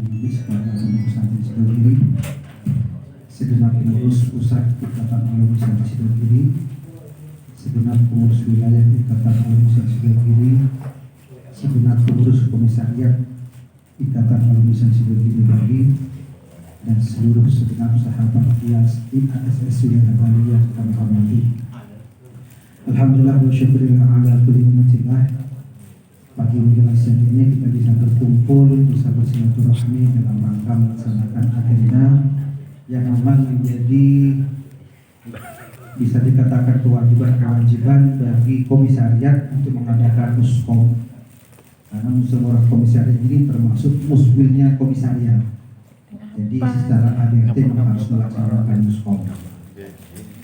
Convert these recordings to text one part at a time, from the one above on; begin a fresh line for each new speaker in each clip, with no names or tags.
Majelis kepada Pondok Pesantren Sidogiri, segenap pengurus pusat Ikatan Alumni Pesantren Sidogiri, segenap pengurus wilayah Ikatan Alumni Pesantren Sidogiri, segenap pengurus komisariat Ikatan Alumni Pesantren Sidogiri Bali, dan seluruh segenap sahabat IAS IASS Wilayah Bali yang kami hormati. Alhamdulillah wa syukurillah ala kulli ni'matillah. Pagi menjelang siang ini kita bisa berkumpul, bisa bersilaturahmi dalam rangka melaksanakan agenda yang memang menjadi bisa dikatakan kewajiban bagi komisariat untuk mengadakan muskom. Karena musyawarah komisariat ini termasuk muswilnya komisariat. Jadi secara ADRT memang harus melaksanakan muskom.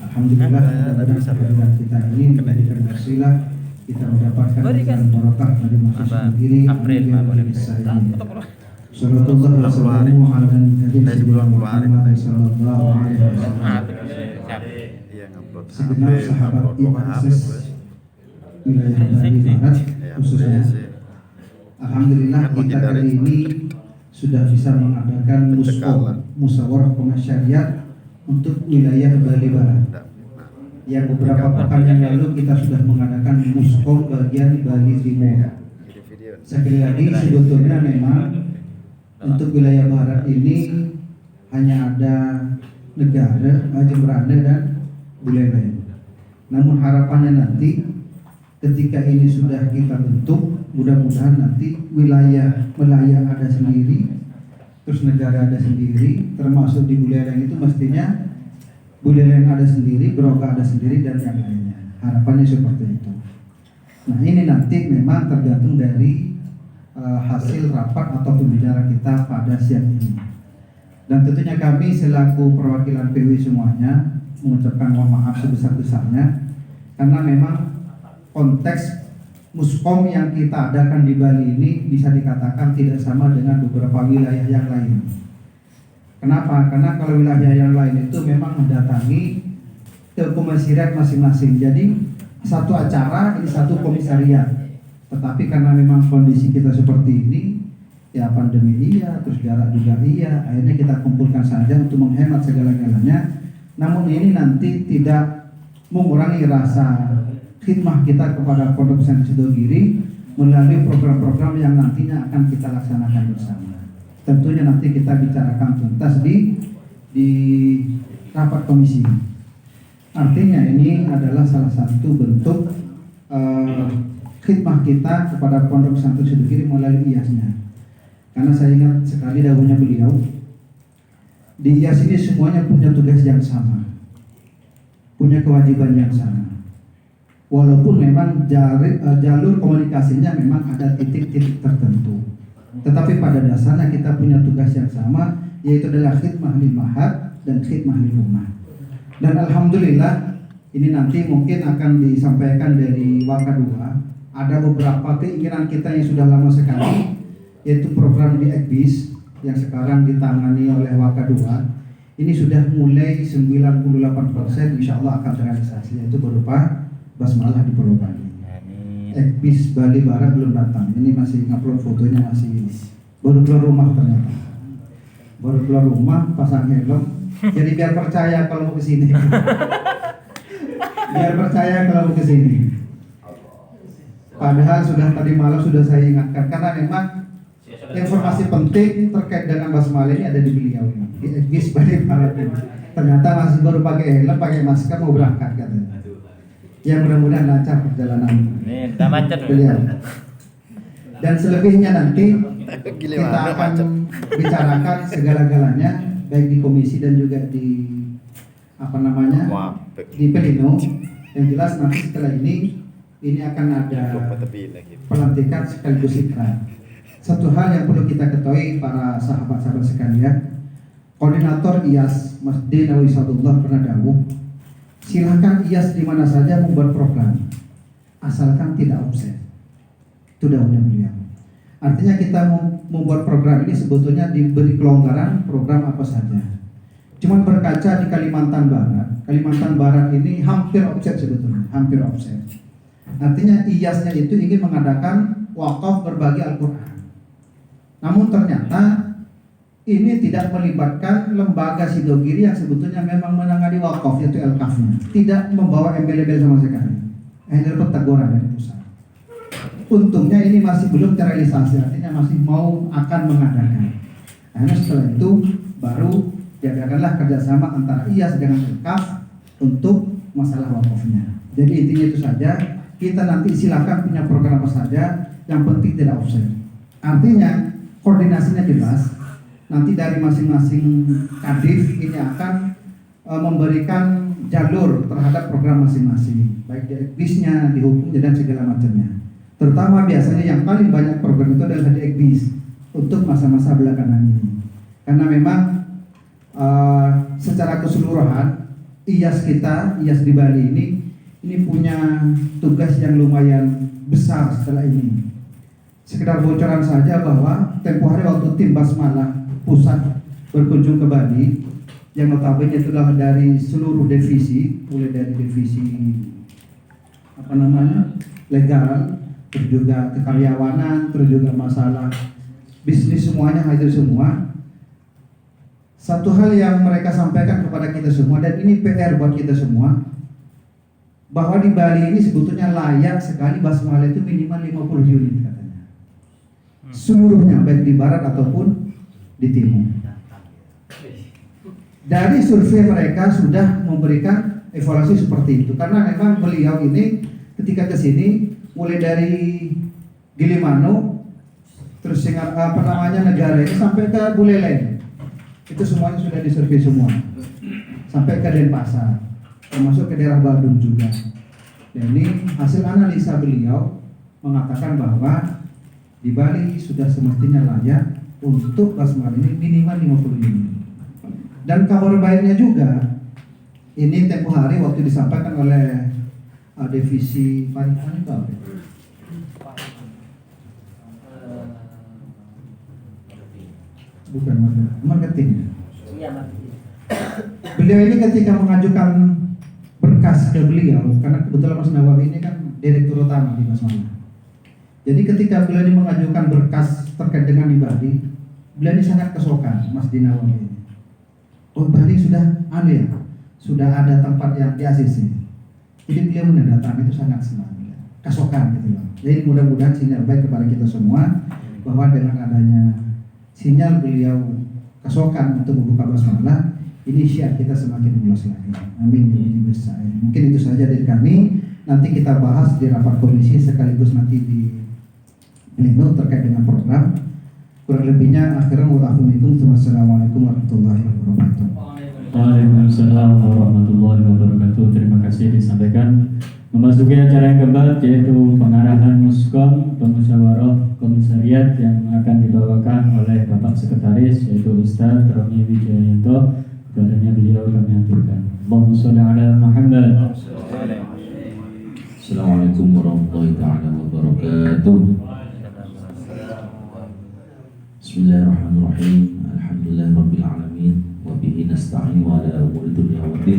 Alhamdulillah mudah-mudahan kehadiran kita ini menjadikan wasilah kita mendapatkan barokah dari mahasiswa sendiri. Sallallahu wassalamu ala nabiyyina Muhammad sallallahu alaihi wasallam. Segenap sahabat IASS wilayah Bali Barat khususnya, alhamdulillah kita kali ini sudah bisa mengadakan musyawarah komisariat untuk wilayah Bali Barat. Yang beberapa pekan yang lalu kita sudah mengadakan muskom bagian Bali Timur. Sekali lagi sebetulnya memang untuk wilayah barat ini hanya ada negara, Jemberana dan Buleleng. Namun harapannya nanti ketika ini sudah kita bentuk, mudah-mudahan nanti wilayah Melayu ada sendiri, terus negara ada sendiri, termasuk di Buleleng itu mestinya Buleleng ada sendiri, Beroka ada sendiri, dan yang lainnya. Harapannya seperti itu. Nah ini nanti memang tergantung dari hasil rapat atau pembicaraan kita pada siang ini. Dan tentunya kami selaku perwakilan PW semuanya mengucapkan mohon maaf sebesar-besarnya karena memang konteks muskom yang kita adakan di Bali ini bisa dikatakan tidak sama dengan beberapa wilayah yang lain. Kenapa? Karena kalau wilayah yang lain itu memang mendatangi ke komisariat masing-masing. Jadi satu acara ini satu komisariat. Tetapi karena memang kondisi kita seperti ini, ya pandemi iya, terus jarak juga iya, akhirnya kita kumpulkan saja untuk menghemat segala-galanya. Namun ini nanti tidak mengurangi rasa khidmah kita kepada Pondok Pesantren Sidogiri melalui program-program yang nantinya akan kita laksanakan bersama. Tentunya nanti kita bicarakan tuntas di rapat komisi. Artinya ini adalah salah satu bentuk khidmah kita kepada Pondok Pesantren Sidogiri melalui IAS-nya. Karena saya ingat sekali dahulunya beliau, di IAS ini semuanya punya tugas yang sama, punya kewajiban yang sama. Walaupun memang jalur komunikasinya memang ada titik-titik tertentu. Tetapi pada dasarnya kita punya tugas yang sama, yaitu adalah khidmah lil ma'had dan khidmah lil ummah. Dan alhamdulillah ini nanti mungkin akan disampaikan dari Waka 2. Ada beberapa keinginan kita yang sudah lama sekali, yaitu program di Ekbis yang sekarang ditangani oleh Waka 2. Ini sudah mulai 98% insya Allah akan terrealisasi, yaitu berupa basmalah di Pulau Bali. Ekbis Bali Barat belum datang, ini masih ngupload fotonya, masih baru keluar rumah ternyata. Baru keluar rumah, pasang helm, jadi biar percaya kalau mau kesini. Biar percaya kalau mau kesini. Padahal sudah tadi malam sudah saya ingatkan, karena memang informasi penting terkait dengan basmalah ini ada di beliau ini, di Ekbis Bali Barat ini. Ternyata masih baru pakai helm, pakai masker mau berangkat katanya. Ya mudah-mudahan lancar perjalanan beliau. Dan selebihnya nanti kita akan bicarakan segala-galanya baik di komisi dan juga di di Pelino. Yang jelas nanti setelah ini akan ada pelantikan sekaligus ikrar. Satu hal yang perlu kita ketahui para sahabat-sahabat sekalian, koordinator IAS Mas D. Nawawi Sadullah pernah dawuh, silakan IAS di mana saja membuat program, asalkan tidak offset. Itu dahulunya beliau. Artinya kita membuat program ini sebetulnya diberi kelonggaran program apa saja. Cuman berkaca di Kalimantan Barat ini hampir offset sebetulnya, hampir offset. Artinya IAS-nya itu ingin mengadakan wakaf berbagi Al-Quran. Namun ternyata ini tidak melibatkan lembaga Sidogiri yang sebetulnya memang menangani wakaf, yaitu LKAF-nya. Tidak membawa embel-embel sama sekali. Hanya dapat teguran dari pusat. Untungnya ini masih belum terrealisasi, artinya masih mau akan mengadakan. Karena setelah itu baru diadakanlah kerjasama antara IAS dengan LKAF untuk masalah wakafnya. Jadi intinya itu saja. Kita nanti silakan punya program apa saja, yang penting tidak offset. Artinya koordinasinya jelas. Nanti dari masing-masing kadif ini akan memberikan jalur terhadap program masing-masing, baik di ekbisnya, di hukumnya dan segala macamnya. Terutama biasanya yang paling banyak program itu adalah di ekbis untuk masa-masa belakangan ini. Karena memang secara keseluruhan IAS kita, IAS di Bali ini punya tugas yang lumayan besar setelah ini. Sekedar bocoran saja bahwa tempo hari waktu tim Basmalah pusat berkunjung ke Bali, yang notabene itu adalah dari seluruh divisi, mulai dari divisi legal, terus juga kekaryawanan, terus juga masalah bisnis, semuanya hadir semua. Satu hal yang mereka sampaikan kepada kita semua, dan ini PR buat kita semua, bahwa di Bali ini sebetulnya layak sekali Basmalah itu minimal 50 unit katanya. Seluruhnya, baik di barat ataupun di timur. Dari survei mereka sudah memberikan evaluasi seperti itu, karena memang beliau ini ketika ke sini mulai dari Gilimanuk, terus negara ini sampai ke Buleleng, itu semuanya sudah disurvei semua, sampai ke Denpasar, termasuk ke daerah Badung juga. Dan ini hasil analisa beliau mengatakan bahwa di Bali sudah semestinya layak untuk Basmalah ini minimal 50 unit. Dan kabar baiknya juga, ini tempo hari waktu disampaikan oleh divisi marketing. Beliau ini ketika mengajukan berkas ke beliau, karena kebetulan Mas Nawawi ini kan direktur utama di Basmalah. Jadi ketika beliau ini mengajukan berkas terkait dengan di Bali, beliau ini sangat kesokan, Mas Dinawan ini. Oh, Bali sudah sudah ada tempat yang di ACC. Jadi beliau menandatangani itu sangat senang, kesokan gitu loh. Jadi mudah-mudahan sinyal baik kepada kita semua bahwa dengan adanya sinyal beliau kesokan untuk membuka Basmalah, ini syiar kita semakin mulus lagi. Amin. Mungkin itu saja dari kami. Nanti kita bahas di rapat komisi sekaligus nanti di pleno terkait dengan program. Kurang lebihnya akhirnya wassalamualaikum warahmatullahi wabarakatuh.
Waalaikumsalam warahmatullahi wabarakatuh. Terima kasih disampaikan. Memasuki acara yang keempat, yaitu pengarahan Muskom Pemusyawarah Komisariat yang akan dibawakan oleh Bapak Sekretaris, yaitu Ustaz Romi Wijayanto. Kepadanya beliau kami aturkan. Allahumma sholli ala Muhammad.
Assalamualaikum warahmatullahi wabarakatuh. Bismillahirrahmanirrahim. Alhamdulillahirabbil alamin wa bihi nasta'in wa ala umuri dunya waddin.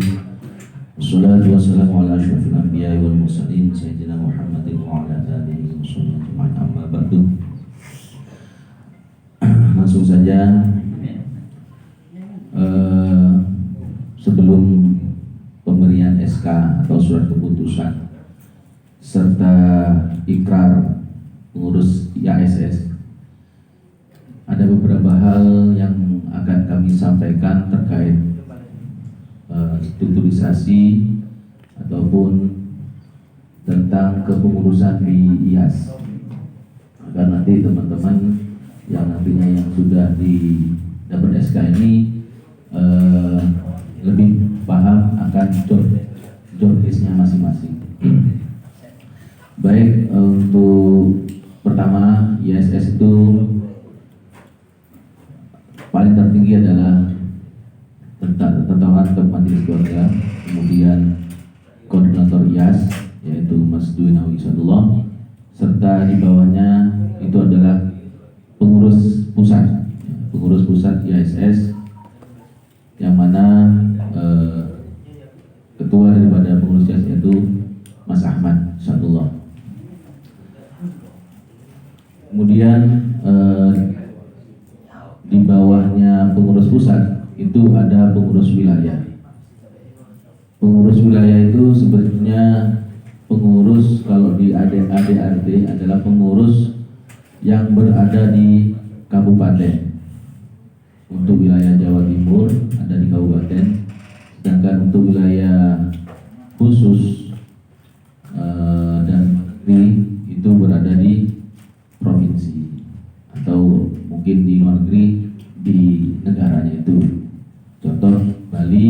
Wassalatu wassalamu ala asyrafil anbiya'i wal mursalin sayyidina Muhammadin wa ala alihi wasallam. Amma ba'du. Langsung saja, sebelum pemberian SK atau surat keputusan serta ikrar pengurus IASS, ada beberapa hal yang akan kami sampaikan terkait strukturisasi ataupun tentang kepengurusan di IAS, agar nanti teman-teman yang nantinya yang sudah dapat SK ini lebih paham akan job case-nya masing-masing. Baik, untuk pertama IASS itu paling tertinggi adalah tentang majelis keluarga, kemudian koordinator IAS yaitu Mas Dwi Nawi Sadullah, serta di bawahnya itu adalah pengurus pusat IASS, yang mana ketua daripada pengurus IAS yaitu Mas Ahmad Sadullah. Kemudian di bawah bawahnya pengurus pusat itu ada pengurus wilayah. Pengurus wilayah itu sebenarnya pengurus, kalau di ADART adalah pengurus yang berada di kabupaten. Untuk wilayah Jawa Timur ada di kabupaten, sedangkan untuk wilayah khusus dan negeri itu berada di provinsi, atau mungkin di luar negeri di negaranya itu. Contoh Bali,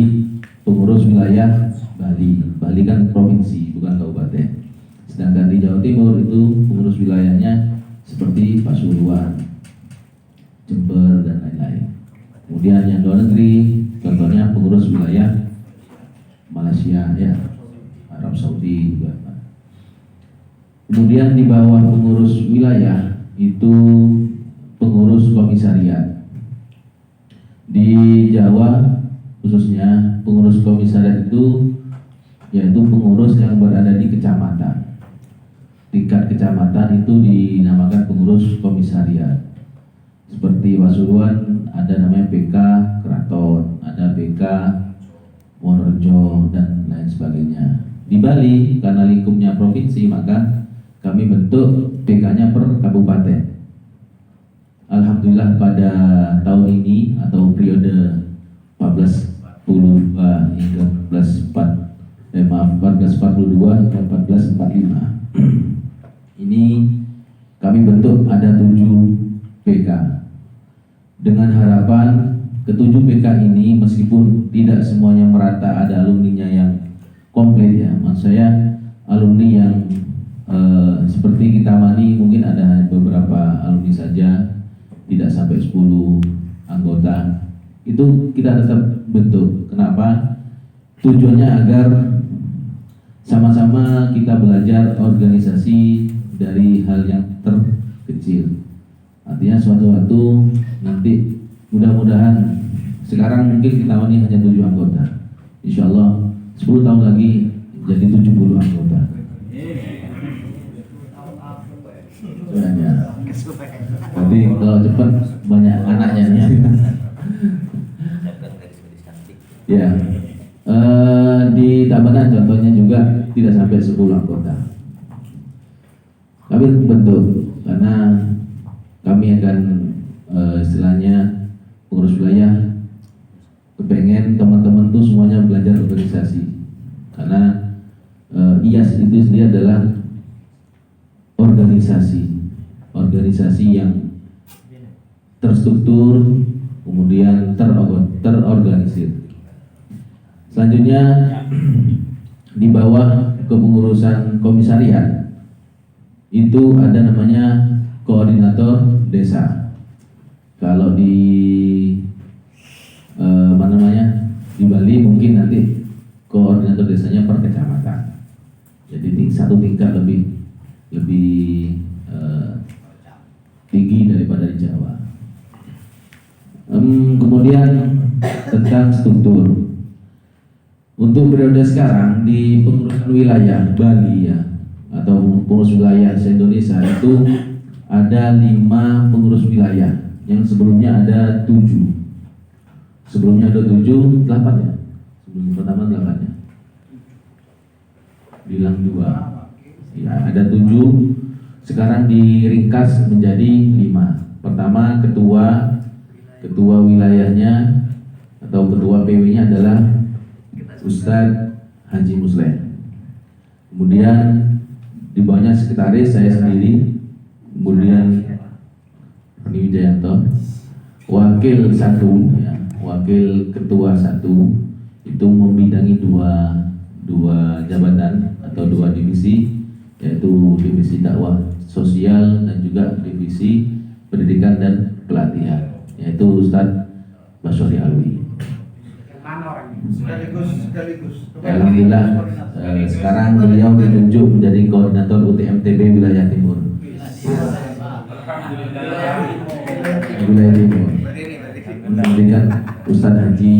pengurus wilayah Bali kan provinsi bukan kabupaten. Sedangkan di Jawa Timur itu pengurus wilayahnya seperti Pasuruan, Jember dan lain-lain. Kemudian yang luar negeri, contohnya pengurus wilayah Malaysia, ya, Arab Saudi juga. Kemudian di bawah pengurus wilayah itu pengurus komisariat. Di Jawa khususnya pengurus komisariat itu yaitu pengurus yang berada di kecamatan. Tingkat kecamatan itu dinamakan pengurus komisariat. Seperti Pasuruan ada namanya PK Keraton, ada PK Wonorejo dan lain sebagainya. Di Bali karena lingkupnya provinsi maka kami bentuk PK-nya per kabupaten. Alhamdulillah pada tahun ini atau periode 1442 hingga 1442 hingga 1445 ini kami bentuk ada 7 PK dengan harapan ketujuh PK ini meskipun tidak semuanya merata, ada alumninya yang komplit ya, maksud saya alumni yang seperti kita Mani mungkin ada beberapa alumni saja, tidak sampai 10 anggota, itu kita tetap bentuk. Kenapa? Tujuannya agar sama-sama kita belajar organisasi dari hal yang terkecil. Artinya suatu waktu nanti mudah-mudahan sekarang mungkin kita Mani hanya 7 anggota, insya Allah 10 tahun lagi jadi 70 anggota. Nanti kalau cepat banyak anaknya nih. Ya, di Tabanan contohnya juga tidak sampai 10 anggota. Kami bentuk karena kami akan istilahnya pengurus wilayah kepengen teman-teman tuh semuanya belajar organisasi, karena IAS itu sendiri adalah organisasi yang terstruktur, kemudian terorganisir. Selanjutnya di bawah kepengurusan komisariat itu ada namanya koordinator desa. Kalau di di Bali mungkin nanti koordinator desanya per kecamatan. Jadi satu tingkat lebih tinggi daripada di Jawa. Kemudian tentang struktur. Untuk periode sekarang di pengurusan wilayah Bali ya, atau pengurus wilayah se-Indonesia itu ada 5 pengurus wilayah, yang sebelumnya ada 7. Sebelumnya ada 7, 8 ya. Sebelum pertama 8 ya. Bilang 2. Ya, ada 7. Sekarang diringkas menjadi 5. Pertama ketua wilayahnya atau ketua PW-nya adalah Ustadz Haji Musleh. Kemudian di bawahnya sekretaris saya sendiri, kemudian Roni Wijayanto, wakil 1 ya, wakil ketua 1 itu membidangi dua jabatan atau 2 divisi, yaitu divisi dakwah sosial dan juga divisi pendidikan dan pelatihan, yaitu Ustadz Basyori Alwi. Sekaligus. Alhamdulillah sekarang beliau ditunjuk menjadi koordinator UTMTB wilayah timur. Wilayah timur. Menggantikan Ustadz Haji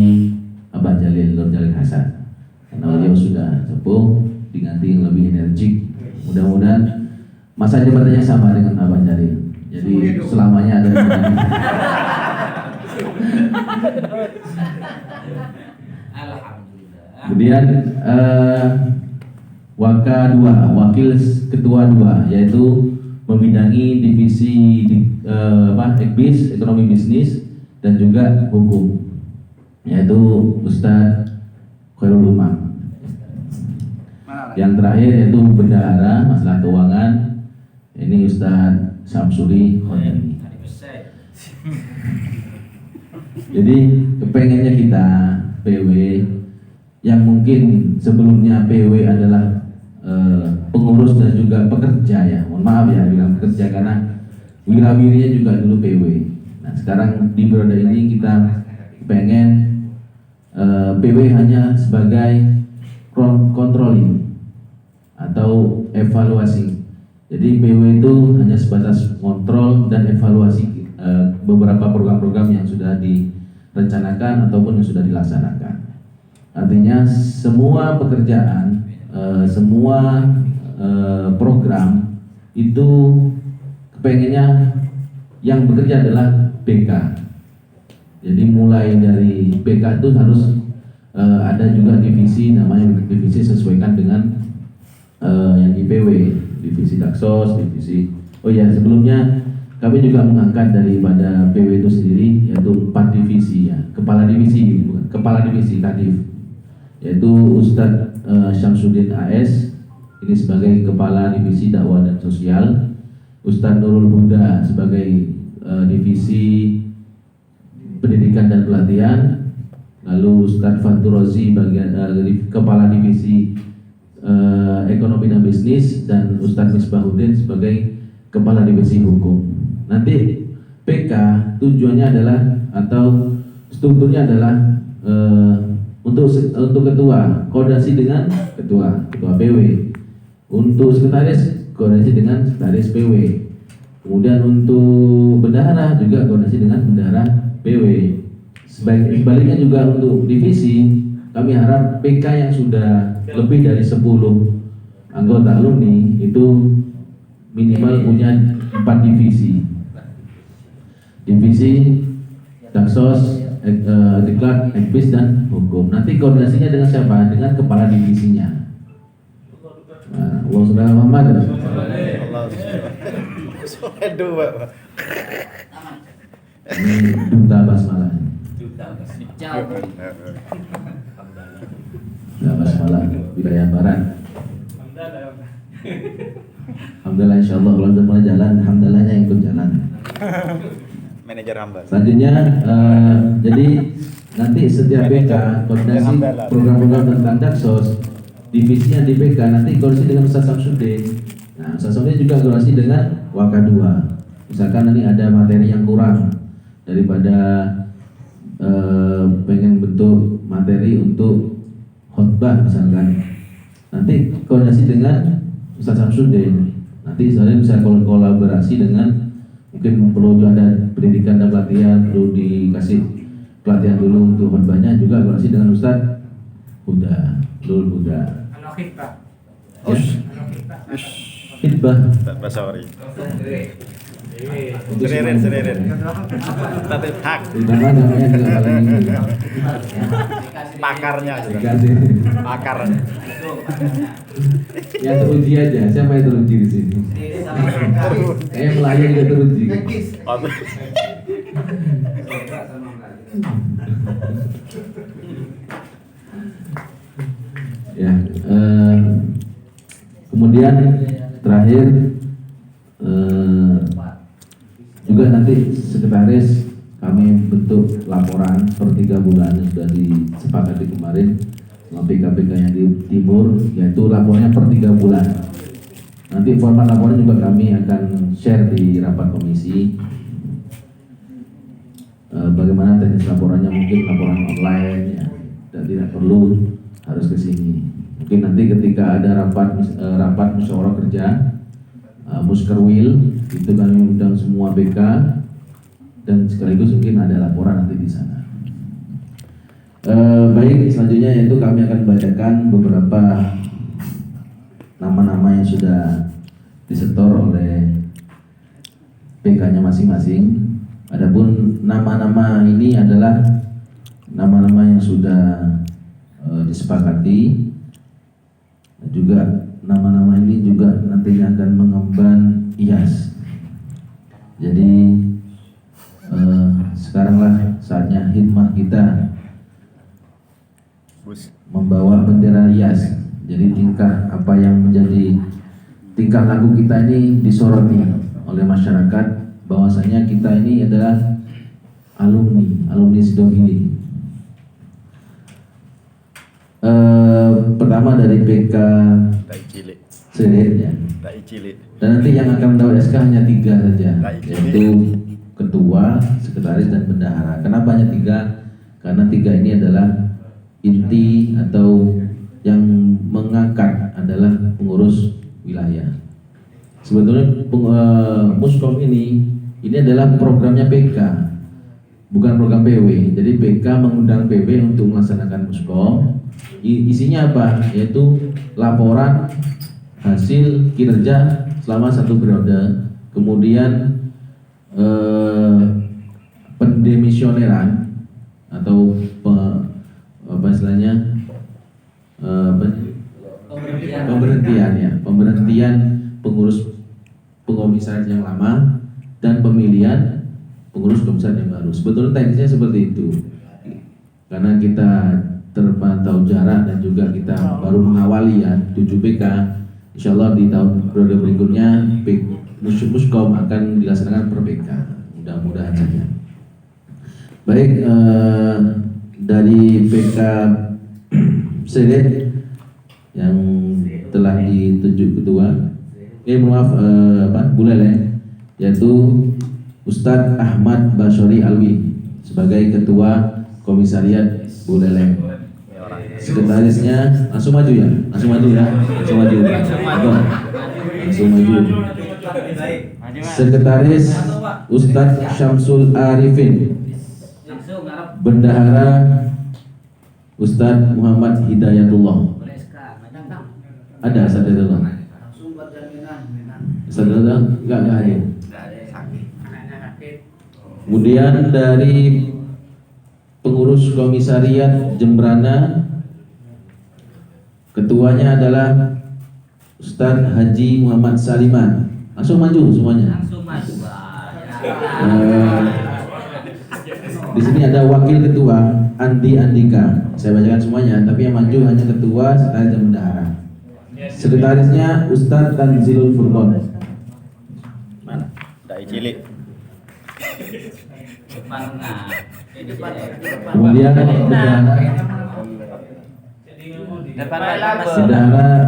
Abah Jalil Nur Jalil Hasan. Karena beliau sudah sepuh, diganti yang lebih energik. Mudah-mudahan masa jabatannya sama dengan Abah Jalil. Jadi selamanya ada di Kemudian Waka 2, wakil ketua 2, yaitu membidangi divisi Ekbis, ekonomi bisnis dan juga hukum, yaitu Ustadz Khairul Umam. Yang terakhir yaitu bendahara masalah keuangan, ini Ustadz Samsuri Khotami. Jadi kepengennya kita PW yang mungkin sebelumnya PW adalah pengurus dan juga pekerja, ya mohon maaf ya bilang pekerja karena wirawirinya juga dulu PW. Nah sekarang di periode ini kita pengen PW hanya sebagai controlling atau evaluasi. Jadi PW itu hanya sebatas kontrol dan evaluasi beberapa program-program yang sudah direncanakan ataupun yang sudah dilaksanakan. Artinya semua pekerjaan, semua program itu kepengennya yang bekerja adalah BK. Jadi mulai dari BK itu harus ada juga divisi, namanya divisi sesuaikan dengan yang di PW, divisi Daksos, divisi. Oh ya, sebelumnya kami juga mengangkat daripada PW itu sendiri, yaitu 4 divisi ya, kepala divisi Kadif, yaitu Ustadz Syamsuddin AS, ini sebagai kepala divisi dakwah dan sosial, Ustadz Nurul Huda sebagai divisi pendidikan dan pelatihan, lalu Ustadz Fatur Rozi bagian kepala divisi ekonomi dan bisnis, dan Ustadz Misbahuddin sebagai kepala divisi hukum. Nanti PK tujuannya adalah atau strukturnya adalah untuk ketua koordinasi dengan ketua PW, untuk sekretaris koordinasi dengan sekretaris PW, kemudian untuk bendahara juga koordinasi dengan bendahara PW. Sebaliknya juga untuk divisi, kami harap PK yang sudah lebih dari 10 anggota alumni itu minimal punya 4 divisi. Divisi Daksos, Diklat, Ekbis dan hukum. Nanti koordinasinya dengan siapa? Dengan kepala divisinya. Wong saudara Muhammad. Ini duta basmalah. Duta basmalah wilayah barat. Alhamdulillah, insyaallah kalau sudah mulai jalan, alhamdulillahnya ikut jalan.
Manajer hamba.
Selanjutnya, jadi nanti setiap BK koordinasi program-program tentang Daksos, divisinya di BK nanti koordinasi dengan Ustaz Samsudin. Nah, Ustaz Samsudin juga koordinasi dengan Waka 2. Misalkan ini ada materi yang kurang daripada pengen bentuk materi untuk khutbah misalkan, nanti koordinasi dengan Ustaz Samsudin. Nanti saya bisa kolaborasi dengan, mungkin perlu ada pendidikan dan pelatihan, perlu dikasih pelatihan dulu untuk khutbahnya, juga koordinasi dengan Ustaz Huda, Lul Huda.
Kalau khitbah.
Khitbah.
Sorry.
Untuk
Seririn. Tapi hak.
Ditambah namanya juga paling
Pakarnya juga.
dikasih.
Pakar.
Ya teruji aja, siapa yang teruji di sini? Kayak Melayu juga teruji. Ya, kemudian terakhir juga nanti sekretaris kami bentuk laporan per 3 bulan yang sudah disepakati kemarin sama PK-PK yang di timur, yaitu laporannya per 3 bulan. Nanti format laporan juga kami akan share di rapat komisi. Bagaimana teknis laporannya, mungkin laporan online ya, dan tidak perlu harus ke sini. Mungkin nanti ketika ada rapat musyawarah kerja Muskerwil, itu kami undang semua BK dan sekaligus mungkin ada laporan nanti di sana. Baik, selanjutnya yaitu kami akan bacakan beberapa nama-nama yang sudah disetor oleh BK-nya masing-masing. Adapun nama-nama ini adalah nama-nama yang sudah disepakati, dan juga nama-nama ini juga nantinya akan mengemban IAS. Jadi sekaranglah saatnya hikmah kita membawa bendera IAS. Jadi tingkah apa yang menjadi tingkah laku kita ini disoroti oleh masyarakat, bahwasanya kita ini adalah alumni Sidohili. Pertama dari PK
Dai cilik.
Sedet ya.
Dai cilik.
Dan nanti yang akan mendapat SK hanya 3 saja,
Baik.
yaitu ketua, sekretaris, dan bendahara. Kenapa hanya 3? Karena 3 ini adalah inti atau yang mengangkat adalah pengurus wilayah. Sebetulnya Muskom ini adalah programnya PK, bukan program PW. Jadi PK mengundang PW untuk melaksanakan Muskom. Isinya apa? Yaitu laporan hasil kinerja selama 1 periode, kemudian pendemisioneran atau apa istilahnya, pemberhentian pengurus komisaris yang lama dan pemilihan pengurus komisaris yang baru. Sebetulnya teknisnya seperti itu, karena kita terpantau jarak dan juga kita baru mengawali ya 7 PK. Insya Allah di tahun periode berikutnya Muskom akan dilaksanakan per PK. Mudah-mudahan saja. Baik, dari PK Sedet yang telah ditunjuk ketua, Buleleng, yaitu Ustadz Ahmad Basyori Alwi sebagai ketua komisariat Buleleng. Sekretarisnya langsung maju ya. Langsung maju. Sekretaris Ustadz Syamsul Arifin. Bendahara Ustadz Muhammad Hidayatullah. Ada Ustadz Hidayatullah? Ustadz Hidayatullah? Enggak ada. Kemudian dari pengurus komisariat Jembrana, ketuanya adalah Ustadz Haji Muhammad Saliman. Langsung maju semuanya. Di sini ada wakil ketua Andi Andika. Saya bacakan semuanya, tapi yang maju hanya ketua, sekretaris dan bendahara. Sekretarisnya Ustadz Tanzilul Furqon.
Mana? Dai cilik.
Kemudian bendahara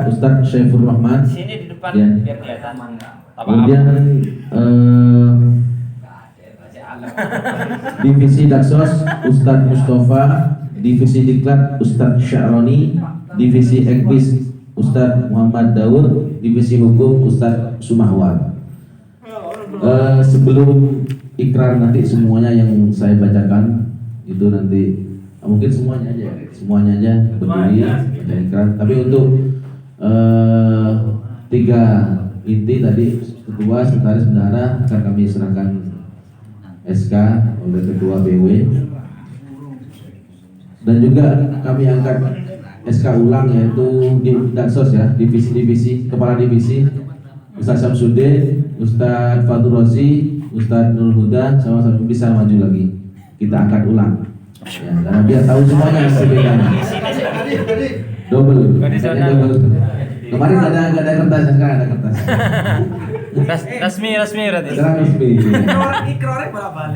Ustadz Syaifur Rahman.
Sini di depan
Ya.
biar kelihatan.
Kemudian divisi Daksos Ustadz Mustafa, divisi Diklat Ustadz Sya'roni, divisi Ekbis Ustadz Muhammad Daud, divisi Hukum Ustadz Sumahwar. Sebelum ikrar nanti semuanya yang saya bacakan itu nanti mungkin semuanya aja berdiri baca ikrar. Tapi untuk 3 inti tadi, ketua, sekretaris, bendahara, akan kami serahkan SK oleh ketua BW, dan juga kami angkat SK ulang yaitu di Daksos ya, divisi-divisi, kepala divisi Ustadz Syamsuddin, Ustadz Fatur Rozi, Ustadz Nur Huda, sama-sama bisa maju lagi. Kita angkat ulang ya, karena biar tahu semuanya sebetulnya. Double. Kemarin nggak ada kertas, sekarang ada kertas.
Resmi berarti.
Sekarang resmi.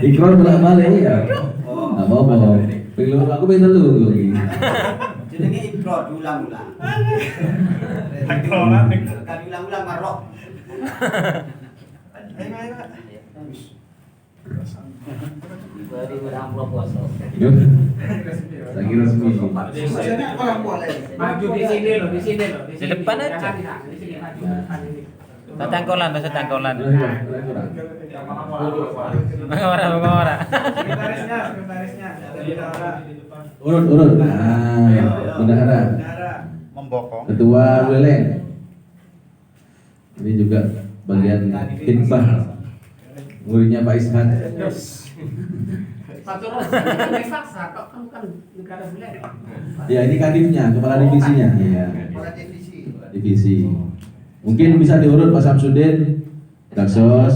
Ikrar bolak-balik ya. Nggak apa-apa. Pengen aku pengen dulu.
Jenenge ikrar diulang-ulang. Kan diulang-ulang marok.
Yuk. Lagi resmi.
Maju di sini loh.
Di depan aja. Tatangkolan. Orang.
Sekretarisnya.
Urut. Nah, bendahara.
Membokong.
Ketua Buleleng. Ini juga bagian hikmah muridnya Pak Ishak.
negara bulan.
Ya ini kadifnya, kepala divisinya. Ya.
Kepala divisi.
Divisi. Mungkin bisa diurut Pak Samsudin, Daksos.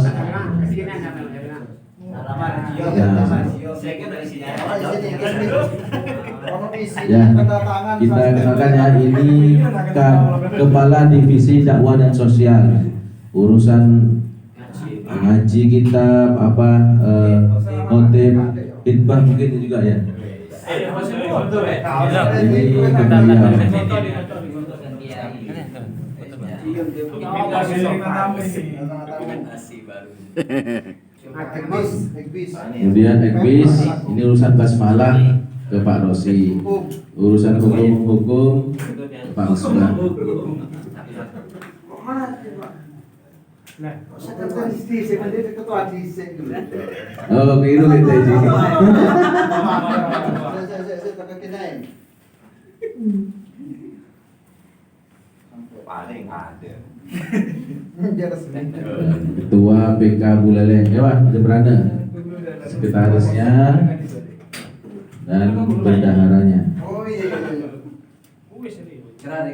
Ya, kita kenalkan ya, ini Kepala Divisi Dakwah dan Sosial, urusan ngaji kitab khotib, khidbah mungkin juga ya. Ini beliau. Kemudian ekbis, ini urusan basmalah ke Pak Rosi, urusan hukum ke Pak Usman. Oh, keliru kita ini.
Paling ada.
Ketua PK Buleleng, ya Pak, Jebrana, sekretarisnya dan bendaharanya.
Oh iya.
Kerar.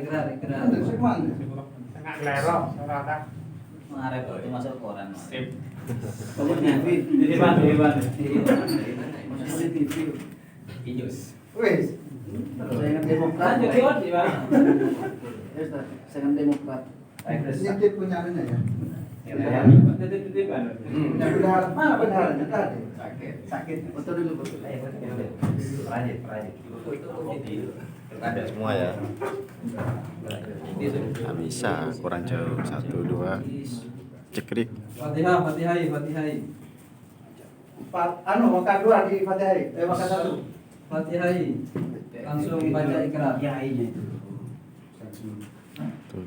Tengah
lerok, rata.
Mengarep itu masuk koran. Sip.
Di mana? Ijus.
Wes.
Dengan Demokrat. Dengan Demokrat.
Ini punyanya ya. Yang benar tadi.
Sakit. Betul dulu. Rajin.
Ada semua ya. Nggak bisa, kurang jauh. 1, 2. Cekrik.
Fatihah.
Maka 2 di Fatihah. Maka 1.
Fatihah. Langsung baca ikrar. Ya, iya.
1, 2.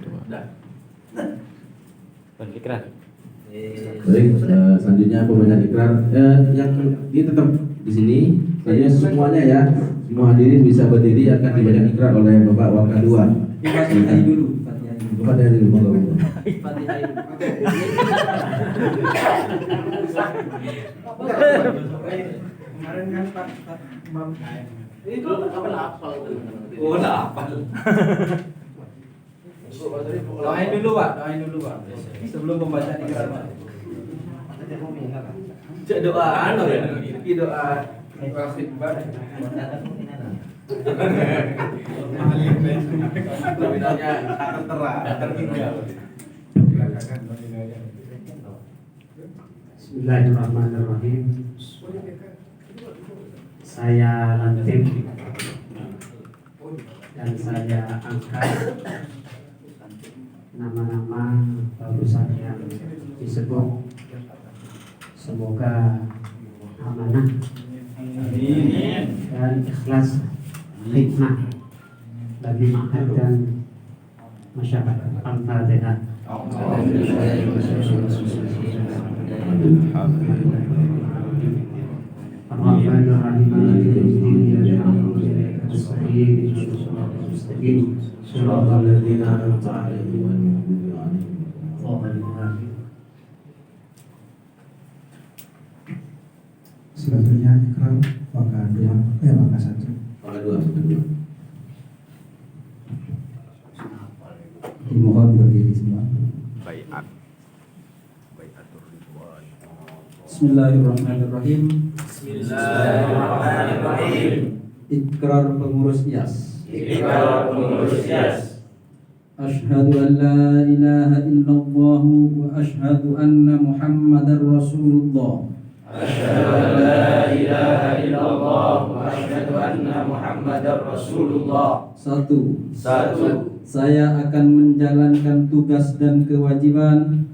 Ikrar.
Baik, selanjutnya pembacaan ikrar. Yang ini tetap di sini. Selanjutnya semuanya ya, semua hadirin bisa berdiri, akan dibaca ikrar oleh Bapak Wakadua.
Fatihah dulu.
Bapak dari monggo.
Fatihah. Kemarin kan Pak Imam itu apa itu? Oh, hafal. Doain dulu Pak. Sebelum pembacaan ikrar Pak. Cek doa ya. Ini doa khidbah.
Bismillahirrahmanirrahim. Saya lantik dan saya angkat nama-nama barusan yang disebut. Semoga amanah dan ikhlas hikmah bagi ma'had dan masyarakat. Al-Fatihah. Ar-Rahmanir-Rahim. Shiratal ladzina an'amta 'alaihim.
Selanjutnya ikrar maka 2. Maka 1. Dimohon berdiri semua.
Baiat. Baiatur ridwan.
Bismillahirrahmanirrahim. Ikrar pengurus IAS. Asyhadu an la ilaha illallah wa asyhadu anna Muhammadar Rasulullah. Satu. Saya akan menjalankan tugas dan kewajiban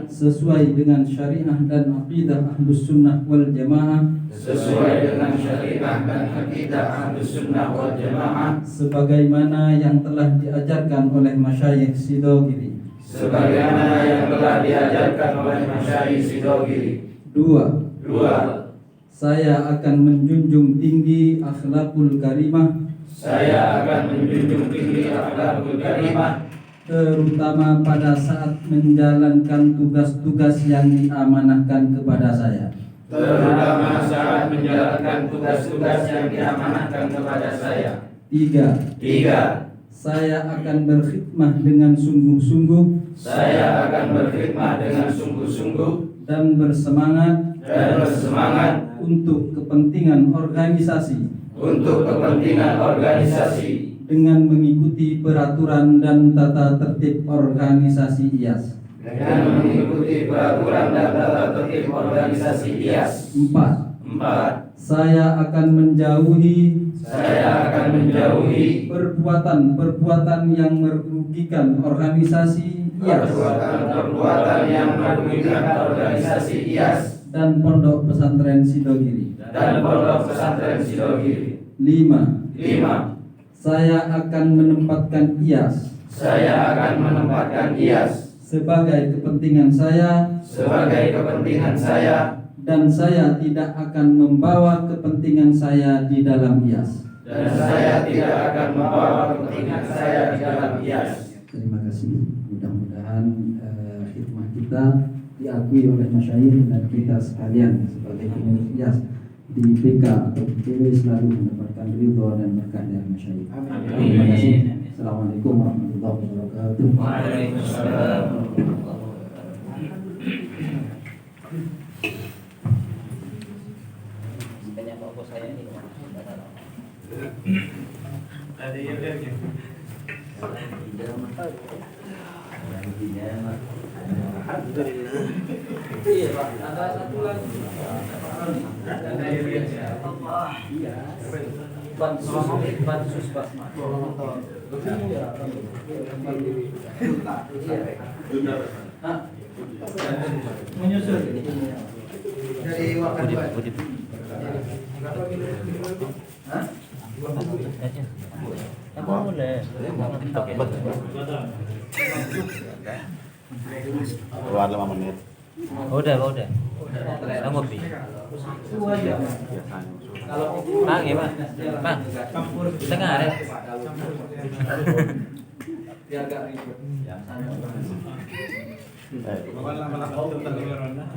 sesuai dengan syariah dan aqidah Ahlus Sunnah wal Jamaah sebagaimana yang telah diajarkan oleh masyayikh Sidogiri. Dua. Saya akan menjunjung tinggi akhlakul karimah terutama pada saat menjalankan tugas-tugas yang diamanahkan kepada saya.
Terutama saat menjalankan tugas-tugas yang diamanahkan kepada saya.
3. Saya akan berkhidmah dengan sungguh-sungguh.
Saya akan berkhidmah dengan sungguh-sungguh
dan bersemangat untuk kepentingan organisasi. Dengan mengikuti peraturan dan tata tertib organisasi IAS. 4. Saya akan menjauhi perbuatan yang merugikan organisasi IAS dan Pondok Pesantren Sidogiri. 5. Saya akan menempatkan IAS sebagai kepentingan saya dan saya tidak akan membawa kepentingan saya di dalam IAS. Terima kasih. Mudah-mudahan khidmah kita diakui oleh masyayikh dan kita sekalian sebagai pengurus IAS di PK atau PTW selalu mendapatkan ridho dan berkah dari masyayikh. Terima kasih. Assalamualaikum warahmatullahi wabarakatuh.
Waalaikumsalam. Sebenarnya apa saya ini ada yang lagi. Alhamdulillah. Iya, Pak. Ada satu lagi. Iya. Bansus Basma. Menyusul
Dari Wakadua.
Apa boleh?
Keluar 5 menit.
Udah. Sanggup sih. Bang, ya Bang. Bang. Tengah ada.
Biar gak ribet.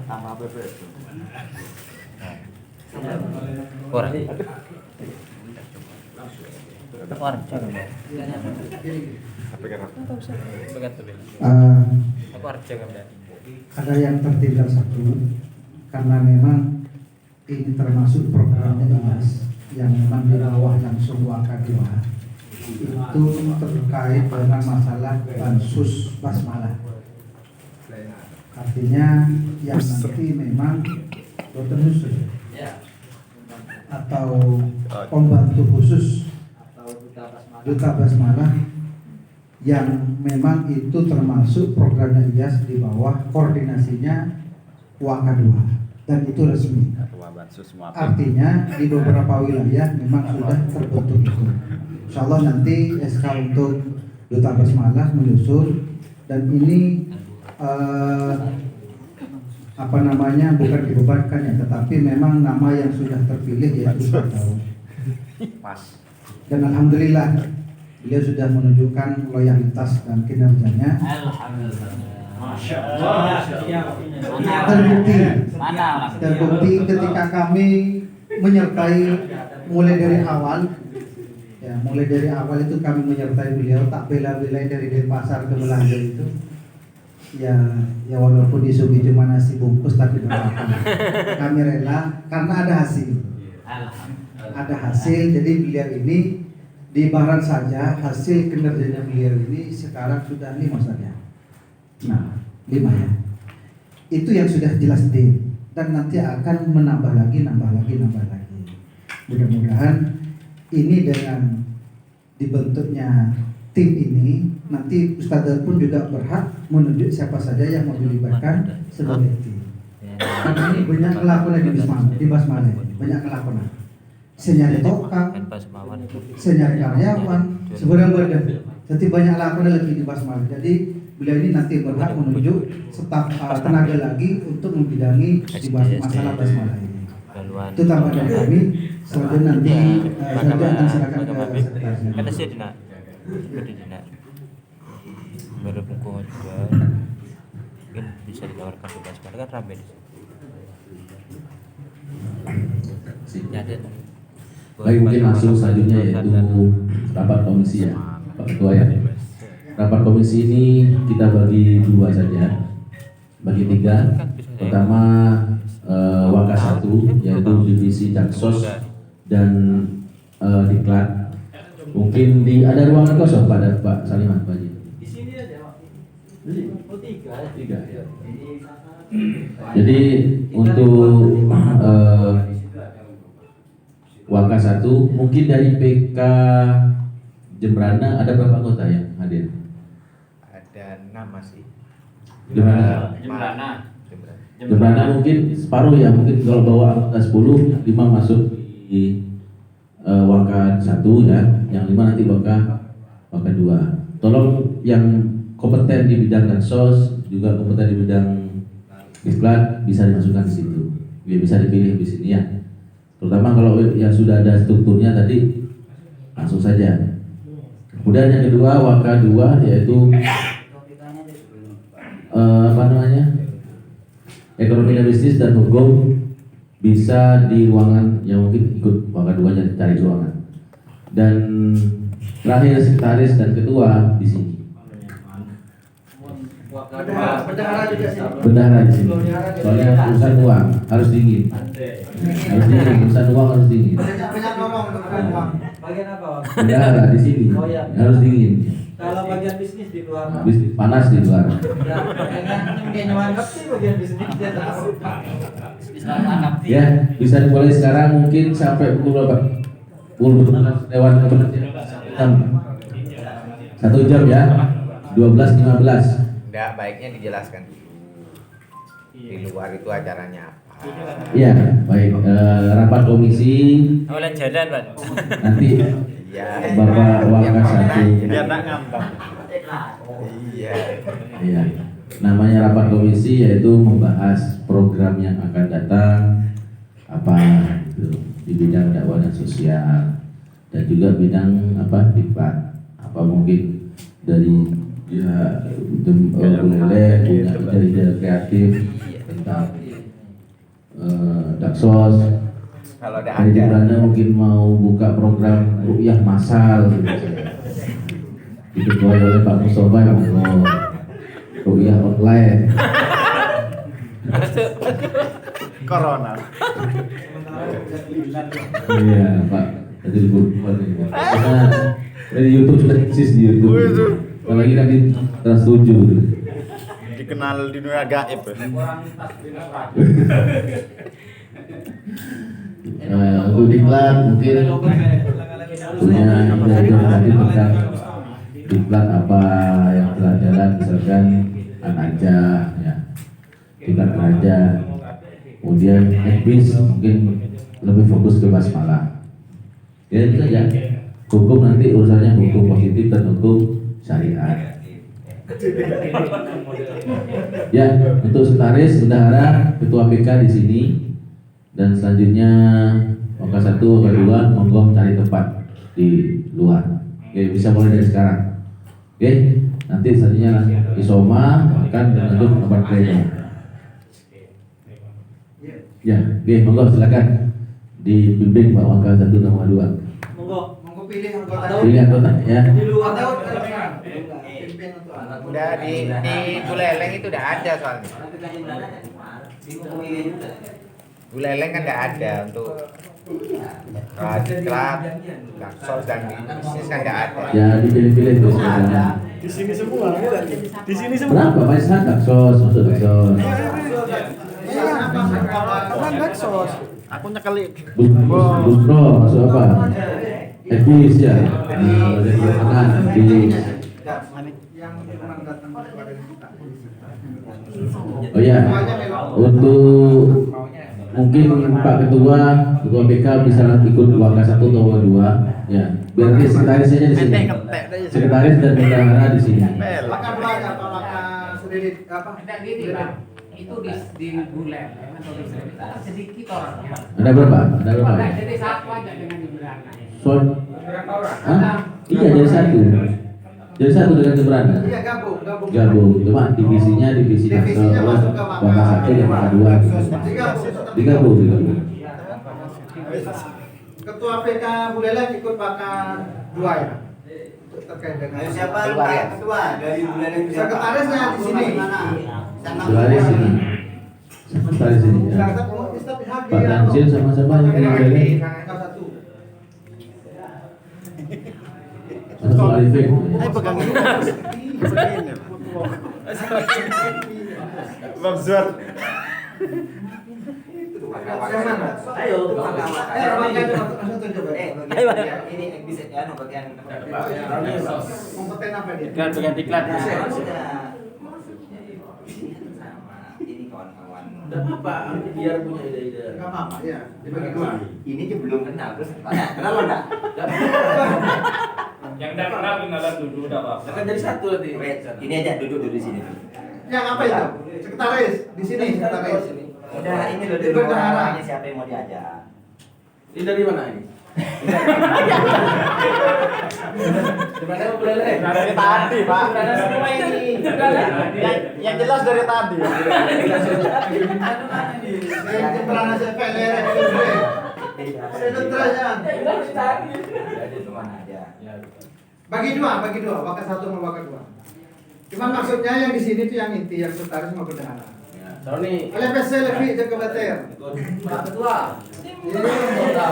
Sama PP.
Orang. Orang. Aku harus jaga
Ada yang tertinggal satu karena memang ini termasuk programnya IAS yang memang di bawah langsung Wakadua itu terkait dengan masalah bansus basmalah. Artinya yang nanti memang dokter khusus atau pembantu khusus duta basmalah yang memang itu termasuk programnya IAS di bawah koordinasinya Wakadua dan itu resmi. Artinya di beberapa wilayah memang sudah terbentuk itu. Insya Allah nanti SK untuk duta basmalah menyusul dan ini bukan dibebankan ya, tetapi memang nama yang sudah terpilih yaitu Pak Daud. Dan alhamdulillah beliau sudah menunjukkan loyalitas dan kinerjanya. Terbukti ketika kami menyertai mulai dari awal itu kami menyertai beliau, tak bela-belain dari Denpasar ke Belanda itu. Ya walaupun disuguhi cuma nasi bungkus tapi tidak apa-apa. Kami rela karena ada hasil. Jadi beliau ini di Barat saja hasil kinerjanya beliau ini sekarang sudah 5 saja. Nah, 5 ya. Itu yang sudah jelas dan nanti akan menambah lagi. Mudah-mudahan ini dengan dibentuknya tim ini nanti Ustadzah pun juga berhak menunjuk siapa saja yang mau dilibatkan sebagai tim. Karena ini banyak kelakuan di basmalah, banyak kelakuan. Senyari tokang, senyari karyawan, sebenarnya jadi banyak lakukan lagi di basmalah. Jadi beliau ini nanti berhak menunjuk staf tenaga lagi untuk membidangi di masalah basmalah ini. Itu tambahan dari kami. Selanjutnya nanti saya akan silakan ke sekretarisnya.
Berhubung juga mungkin bisa ditawarkan tugas kan rame di sini. Ya, dan
Baik, mungkin langsung selanjutnya yaitu rapat komisi ya, Pak Ketua ya. Rapat komisi ini kita bagi dua saja, bagi tiga. Pertama Waka 1 yaitu divisi Jaksos dan Diklat. Mungkin ada ruangan kosong pada Pak Saliman Pak Haji.
di sini aja, Pak. Oh, tiga.
Ya. Jadi untuk Waka 1 mungkin dari PK Jembrana ada berapa anggota yang hadir?
Ada 6 masih.
Jembrana mungkin separuh ya, mungkin kalau bawa anggota 10, 5 masuk di Waka 1 ya, yang 5 nanti Waka 2. Tolong yang kompeten di bidang Dansos, juga kompeten di bidang Diklat bisa dimasukkan di situ. Biar bisa dipilih di sini ya. Terutama kalau yang sudah ada strukturnya tadi langsung saja. Kemudian yang kedua Waka 2 yaitu ekonomi dan bisnis dan hukum bisa di ruangan yang mungkin ikut Waka 2 nya cari ruangan. Dan terakhir sekretaris dan ketua di sini. Bendahara di sini. Soalnya urusan uang harus dingin. Urusan uang harus dingin.
Bagian apa, Pak?
Bendahara di sini harus dingin.
Kalau bagian bisnis di luar, Pak.
Panas di luar.
Kayaknya mantap sih bagian bisnis dia tahu.
Ya, bisa dimulai sekarang mungkin sampai pukul berapa? Pukul lewat jam. 1 jam ya. 12.15.
Enggak, baiknya dijelaskan dulu. Di luar itu acaranya apa?
Iya, baik. Rapat komisi
Awalnya jalan, Pak.
nanti
Iya.
Bapak Waka 1.
Biar tak ngambang. Iya.
Iya. Namanya rapat komisi yaitu membahas program yang akan datang apa gitu, di bidang dakwah dan sosial dan juga bidang apa diklat apa mungkin dari ya boleh punya ide-ide kreatif tentang Daksos.
Kalau ada
Dari Jembrana mungkin mau buka program ruqyah massal gitu. Diketuai oleh Pak Mustafa yang mau ruqyah online.
Corona.
Iya Pak, tadi dibuat ini. Karena dari YouTube sudah eksis di YouTube. Apalagi kan di Trans 7.
Dikenal di dunia gaib.
Untuk diklat mungkin punya ide tadi tentang diklat apa yang telah jalan, misalkan Anaja ya, diklat Raja. Kemudian ekbis mungkin lebih fokus ke basmalah. Ya itu saja. Hukum nanti urusannya hukum positif dan hukum syariat. Ya, untuk sekretaris, bendahara, ketua PK di sini, dan selanjutnya Waka 1, Waka 2, monggo cari tempat di luar. Oke, bisa mulai dari sekarang. Oke, nanti selanjutnya isoma akan menentuk tempat kerja. Ya, oke, monggo silakan dibimbing Pak Waka 1 dan Waka 2.
Monggo pilih anggota.
Pilih anggota ya.
Di luar atau
Udah di Buleleng itu udah ada soalnya. Buleleng kan udah ada untuk diklat, Daksos dan bisnis kan udah ada.
Ya, dipilih-pilih terus misalnya.
Di sini semua, di sini semua.
Berapa Pak Ishak Daksos, masuk Daksos.
Apaan Daksos?
Aku nyekeli.
Bustro, masuk apa? Ekbis ya. Dari mana? Ekbis. Oh ya, untuk mungkin Pak Ketua PK bisa ikut Waka 1 atau Waka 2 ya. Biar nanti sekretarisnya di sini. Sekretaris dan bendahara di sini.
Itu di bulan atau di sedikit orangnya.
Ada berapa? Ada berapa?
Jadi satu aja dengan di bulan.
Iya, jadi satu. Jadi satu dengan Jembrana.
Iya, gabung.
Gabung, cuma divisinya divisi
Divisinya masuk ke
Bangka 1 dan Bangka 2. Digabung.
Ketua PK Buleleng ikut Bangka 2 ya. Terkait dengan
Siapa
Keluar ya?
ketua dari Buleleng?
sekretarisnya di sini.
Sekretaris ini. Sekretaris ini. Ya. Pak Tanzil sama siapa yang dari Buleleng? Mas Arifin.
pegang ini. Bang Zuat.
Ayo.
Ini bisa ya bagian
Kompeten apa dia?
Bagian diklat.
maksudnya sama ini kawan-kawan.
Enggak apa-apa, biar punya ide-ide.
Enggak apa-apa ya. Dibagi dua.
Ini aja belum kenal terus tanya kenal lo enggak?
Yang tidak kenal kenalan dulu udah apa?
Akan jadi satu nanti.
Ini aja duduk di sini.
Yang apa itu? Sekretaris di sini sekretaris.
Udah ini loh
Itu
dulu
bendahara.
orangnya siapa yang mau diajak.
Ini dari mana ini? Di mana Buleleng?
Dari tadi, Pak.
Ada semua ini.
Yang jelas dari tadi.
Yang Jembrana CPLR itu. Sekretarisnya.
Jadi cuma aja.
Bagi dua, Bangka 1 sama Bangka 2. Cuman maksudnya yang di sini tuh yang inti, yang sekretaris sama bendahara.
Sony.
LPC lebih jaga beter.
Pak Ketua.
Tak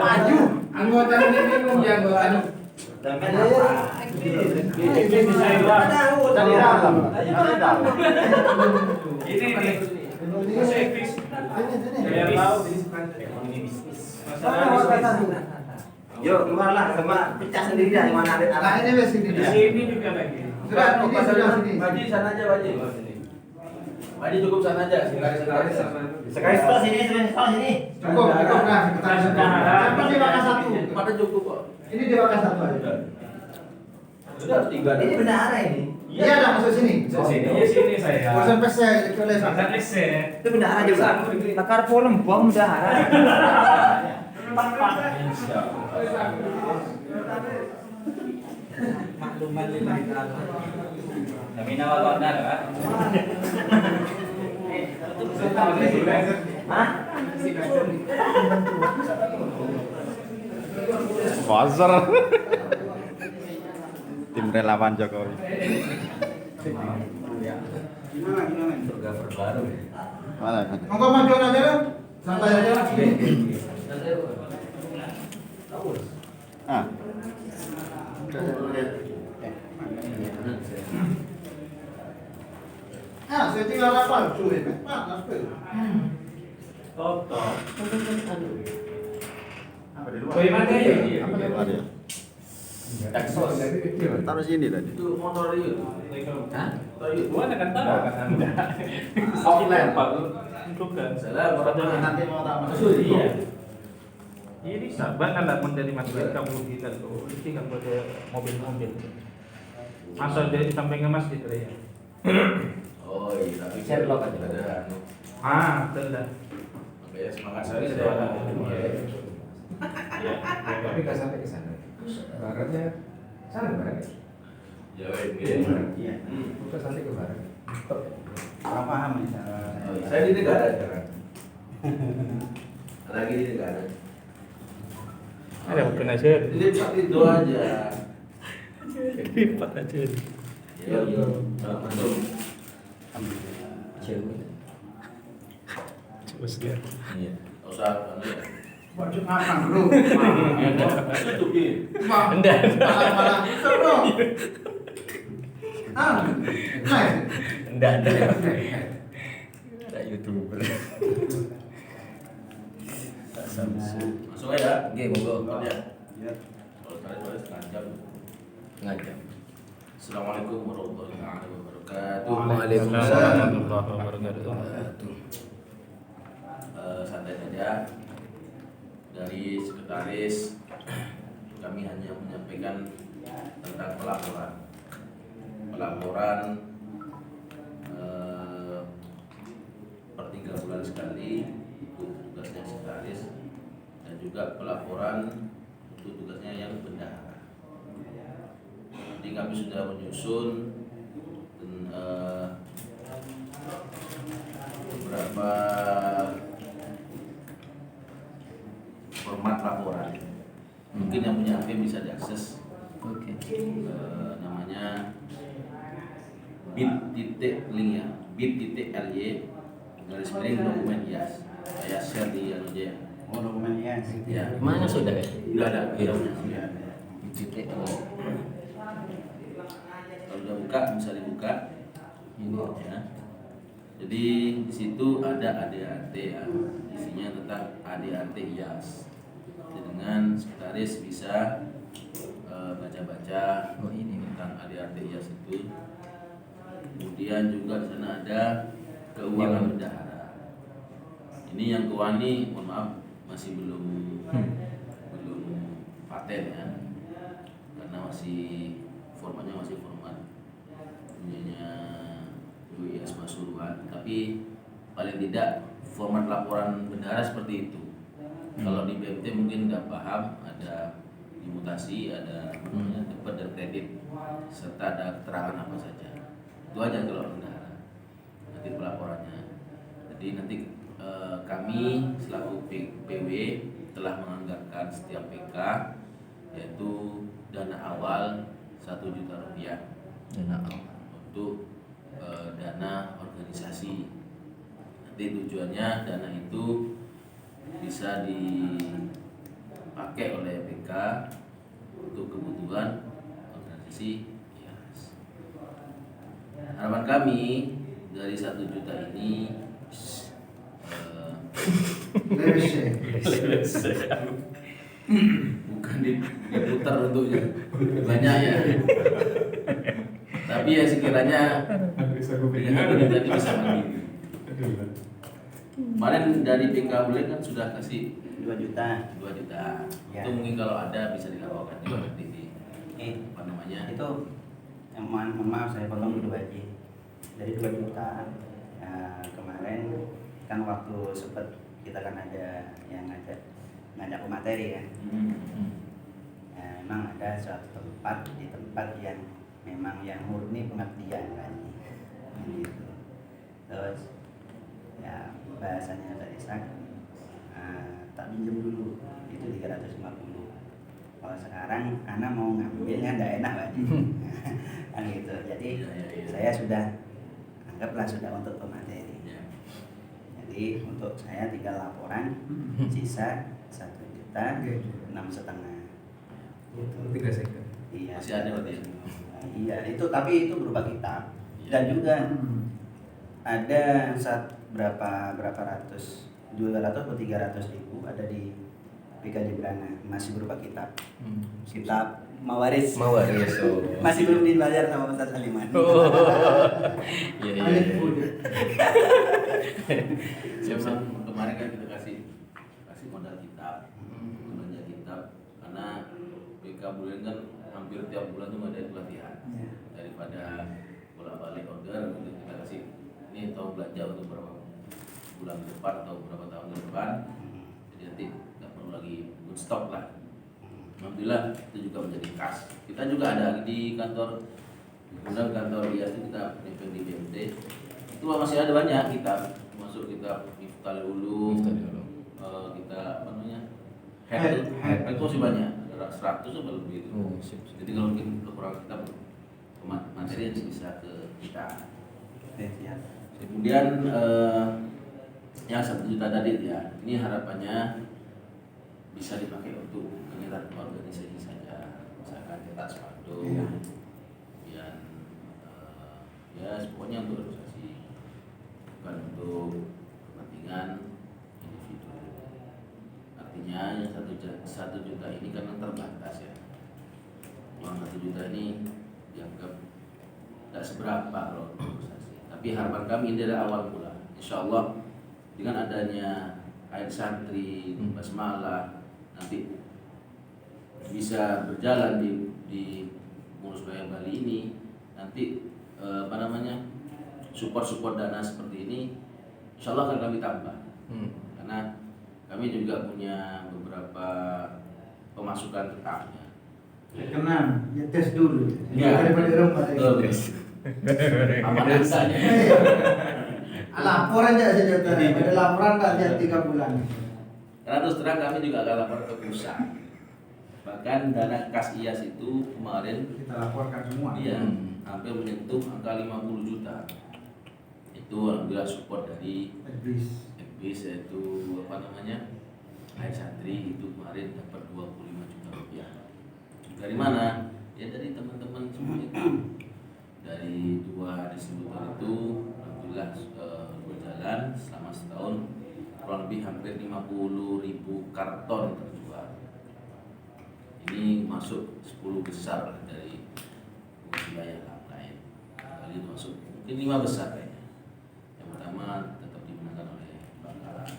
maju. Anggota ini bingung ya anggota anu.
Dengan apa?
Ini bisa hilang.
Dari dalam.
Ini nih. Sekis. Biar tahu. Ini bisnis. Masalah
Yuk keluarlah sama pecah sendiri dari mana ada
Nah ini wes ini
di
dia.
sini juga lagi.
Sudah ini sudah sini.
Baji sana aja Baji. Baji cukup sana aja. Sekretaris.
sekali sekolah sini sini.
Cukup nah sekretaris. Sampai di Bangka 1.
Pada cukup kok.
Ini di Bangka 1 aja.
Sudah 3.
Ini bendahara ini.
Iya dah masuk sini.
Iya sini saya.
Urusan PC elektrolis.
Akan ese.
Itu bendahara juga. Takar polem bom bendahara.
Makluman lillahi ta'ala.
Kami nawal anda kan?
Hah?
Buzzer. Tim relawan Jokowi.
Surga terbaru.
Mana?
Monggo majuan aja dah. Santai aja.
Ah.
Saya tinggal apa? Cuy, Pak, lapel.
Toto. Bagaimana ya?
Ada ya? Taruh sini tadi.
Itu motor itu.
Hah? Gua akan tahu kan Anda. Offline Pak. Bukan.
Salah orang
Nanti mau tak
Iya. Ini sabar kan lah dari masjid kamu kita tuh. Ini kan pada mobil-mobil. Masa dari sampai ke masjid ya.
Oh iya, tapi
Sherlock aja.
ada
Ah, betul dah.
makanya semangat saya
Iya.
Tapi nggak sampai ke sana. Baratnya sana barat.
ya ini.
Iya. Bukan sampai ke barat. Apa paham nih?
Saya di negara sekarang. Lagi di negara.
Ada mungkin aja.
Jadi itu aja.
Lipat aja.
Ya, betul.
Coba sekali.
Iya. Enggak usah ya.
baju apa, Bro?
Tutup ini.
Enggak.
Malah seru. Ah. Nah.
Enggak ada. Ada YouTuber.
Masuk aja.
Oke, monggo.
Ya. Kalau tadi setengah jam.
Ngajak.
Assalamualaikum warahmatullahi wabarakatuh.
Waalaikumsalam
warahmatullahi wabarakatuh.
Santai saja. Dari sekretaris kami hanya menyampaikan tentang pelaporan per 3 bulan sekali untuk tugasnya sekretaris dan juga pelaporan untuk tugasnya yang bendahara. Jadi kami sudah menyusun beberapa format laporan. Mungkin yang punya HP bisa diakses.
Oke.
Namanya bit.link ya, bit.ly garis miring dokumen IAS. Saya share di aja ya.
Oh, dokumen IAS.
Ya.
Mana sudah ya?
Sudah ada.
Iya.
Sudah ada. Kalau udah buka bisa dibuka. Ini ya. Jadi di situ ada ADART ya. Isinya tentang ADART IAS. Dengan sekretaris bisa baca-baca tentang ADART IAS itu. Kemudian juga di sana ada keuangan bendahara. Ini yang keuangan ini, mohon maaf, masih belum paten ya, karena formatnya masih format punyanya IAS Pasuruan. Tapi paling tidak format laporan bendahara seperti itu. Kalau di BMT mungkin nggak paham, ada dimutasi, ada debit dan kredit, serta ada keterangan apa saja. Itu aja kalau bendahara. Nanti pelaporannya. Jadi nanti kami selaku PW telah menganggarkan setiap PK yaitu dana awal 1 juta rupiah.
Dana awal.
Untuk dana organisasi. Nanti tujuannya dana itu bisa dipakai oleh PK untuk kebutuhan organisasi IAS. Harapan kami dari 1 juta ini bukan diputar untuknya banyak ya, tapi ya sekiranya tadi bisa mandiri. Kemarin dari PK Bulen kan sudah kasih
2 juta.
2 juta.
Ya.
Itu mungkin kalau ada bisa dilaporkan juga nanti di
Itu
namanya.
mohon maaf saya potong dulu aja. Dari 2 juta kemarin kan waktu sempat kita kan ada yang ngajak materi ya. Memang ada suatu tempat yang memang yang murni pengabdian kan. Gitu. Terus ya bahasanya tadi tak pinjam dulu itu 350. Kalau sekarang anak mau ngambil kan tidak enak lagi. Kan gitu. Jadi saya sudah anggaplah sudah untuk pemateri. Jadi untuk saya tinggal laporan sisa 1.650.000. Iya.
Masih ada berarti ya?
Iya, tapi itu berupa kitab dan juga ada berapa ratus 200 atau 300 ribu ada di PK Jebrana masih berupa kitab. Kitab Mawaris. Masih belum dibayar sama Ustaz Aliman.
Iya.
Siap. Kemarin kan kita kasih modal kitab, belanja kitab, karena PK Bulen kan hampir tiap bulan tuh ada pelatihan. Daripada bolak-balik order, kita kasih ini tahu belanja untuk berapa bulan ke depan atau berapa tahun ke depan. Jadi nanti nggak perlu lagi good stock lah. Alhamdulillah itu juga menjadi kas. Kita juga ada di kantor IAS itu kita pimpin di BMT. Itu masih ada banyak kitab, masuk kitab Miftahul Ulum, kita apa namanya head itu masih banyak, ada 100 atau lebih itu. Jadi kalau mungkin kekurangan kitab materi yang bisa ke kita. Kemudian yang 1 juta tadi ya, ini harapannya bisa dipakai untuk kegiatan organisasi saja, misalkan cetak spanduk, kemudian ya pokoknya untuk organisasi, bukan untuk kepentingan individu. Artinya yang 1 juta ini karena terbatas ya, uang 1 juta ini dianggap tidak seberapa kalau organisasi. Tapi harapan kami ini dari awal mula, insya Allah dengan adanya air santri, basmalah, nanti bisa berjalan di Murus Bayang Bali ini, nanti support dana seperti ini, insya Allah akan kami tambah. Karena kami juga punya beberapa pemasukan tetapnya.
Kenal, ya tes dulu.
Iya.
Daripada Eropa lagi.
Apa dasarnya?
Laporan aja saja. Ada laporan nggak tiap 3 bulan?
Karena terus terang kami juga akan lapor ke pusat. Bahkan dana kas IAS itu kemarin
Kita laporkan semua.
iya hampir menyentuh angka 50 juta. Itu alhamdulillah support dari FBIS yaitu apa namanya Air Santri itu kemarin dapat 25 juta rupiah. Dari mana? Ya dari teman-teman semua itu. Dari 2 distributor itu alhamdulillah berjalan selama setahun kurang lebih hampir 50.000 karton terjual. Ini masuk 10 besar dari wilayah lain. Kali itu masuk mungkin 5 besar kayaknya. Yang pertama tetap dimenangkan oleh Bangkalan.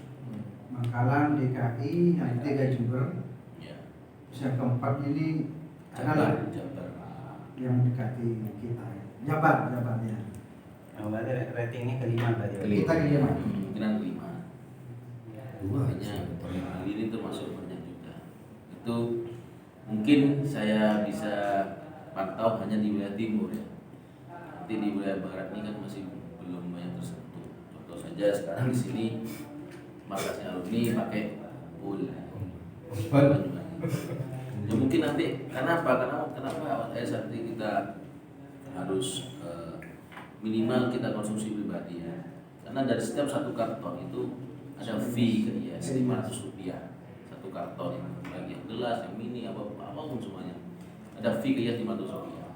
Bangkalan, DKI, yang ketiga Jember.
Ya.
Yang keempat ini adalah
Jabar.
yang mendekati kita. Jabarnya.
Oh, berarti ratingnya kelima berarti.
Kita kelima.
Kemungkinan 5. Makanya kali ini termasuk banyak juga. Itu mungkin saya bisa pantau hanya di wilayah timur ya. Nanti di wilayah barat ini kan masih belum banyak tersentuh. Contoh saja sekarang di sini markasnya alumni pakai pool. Ya mungkin nanti kenapa nanti kita harus minimal kita konsumsi pribadi ya. Karena dari setiap satu karton itu ada fee ke IAS 500 rupiah satu karton itu bagi yang gelas, yang mini, apapun semuanya ada fee ke IAS 500 rupiah.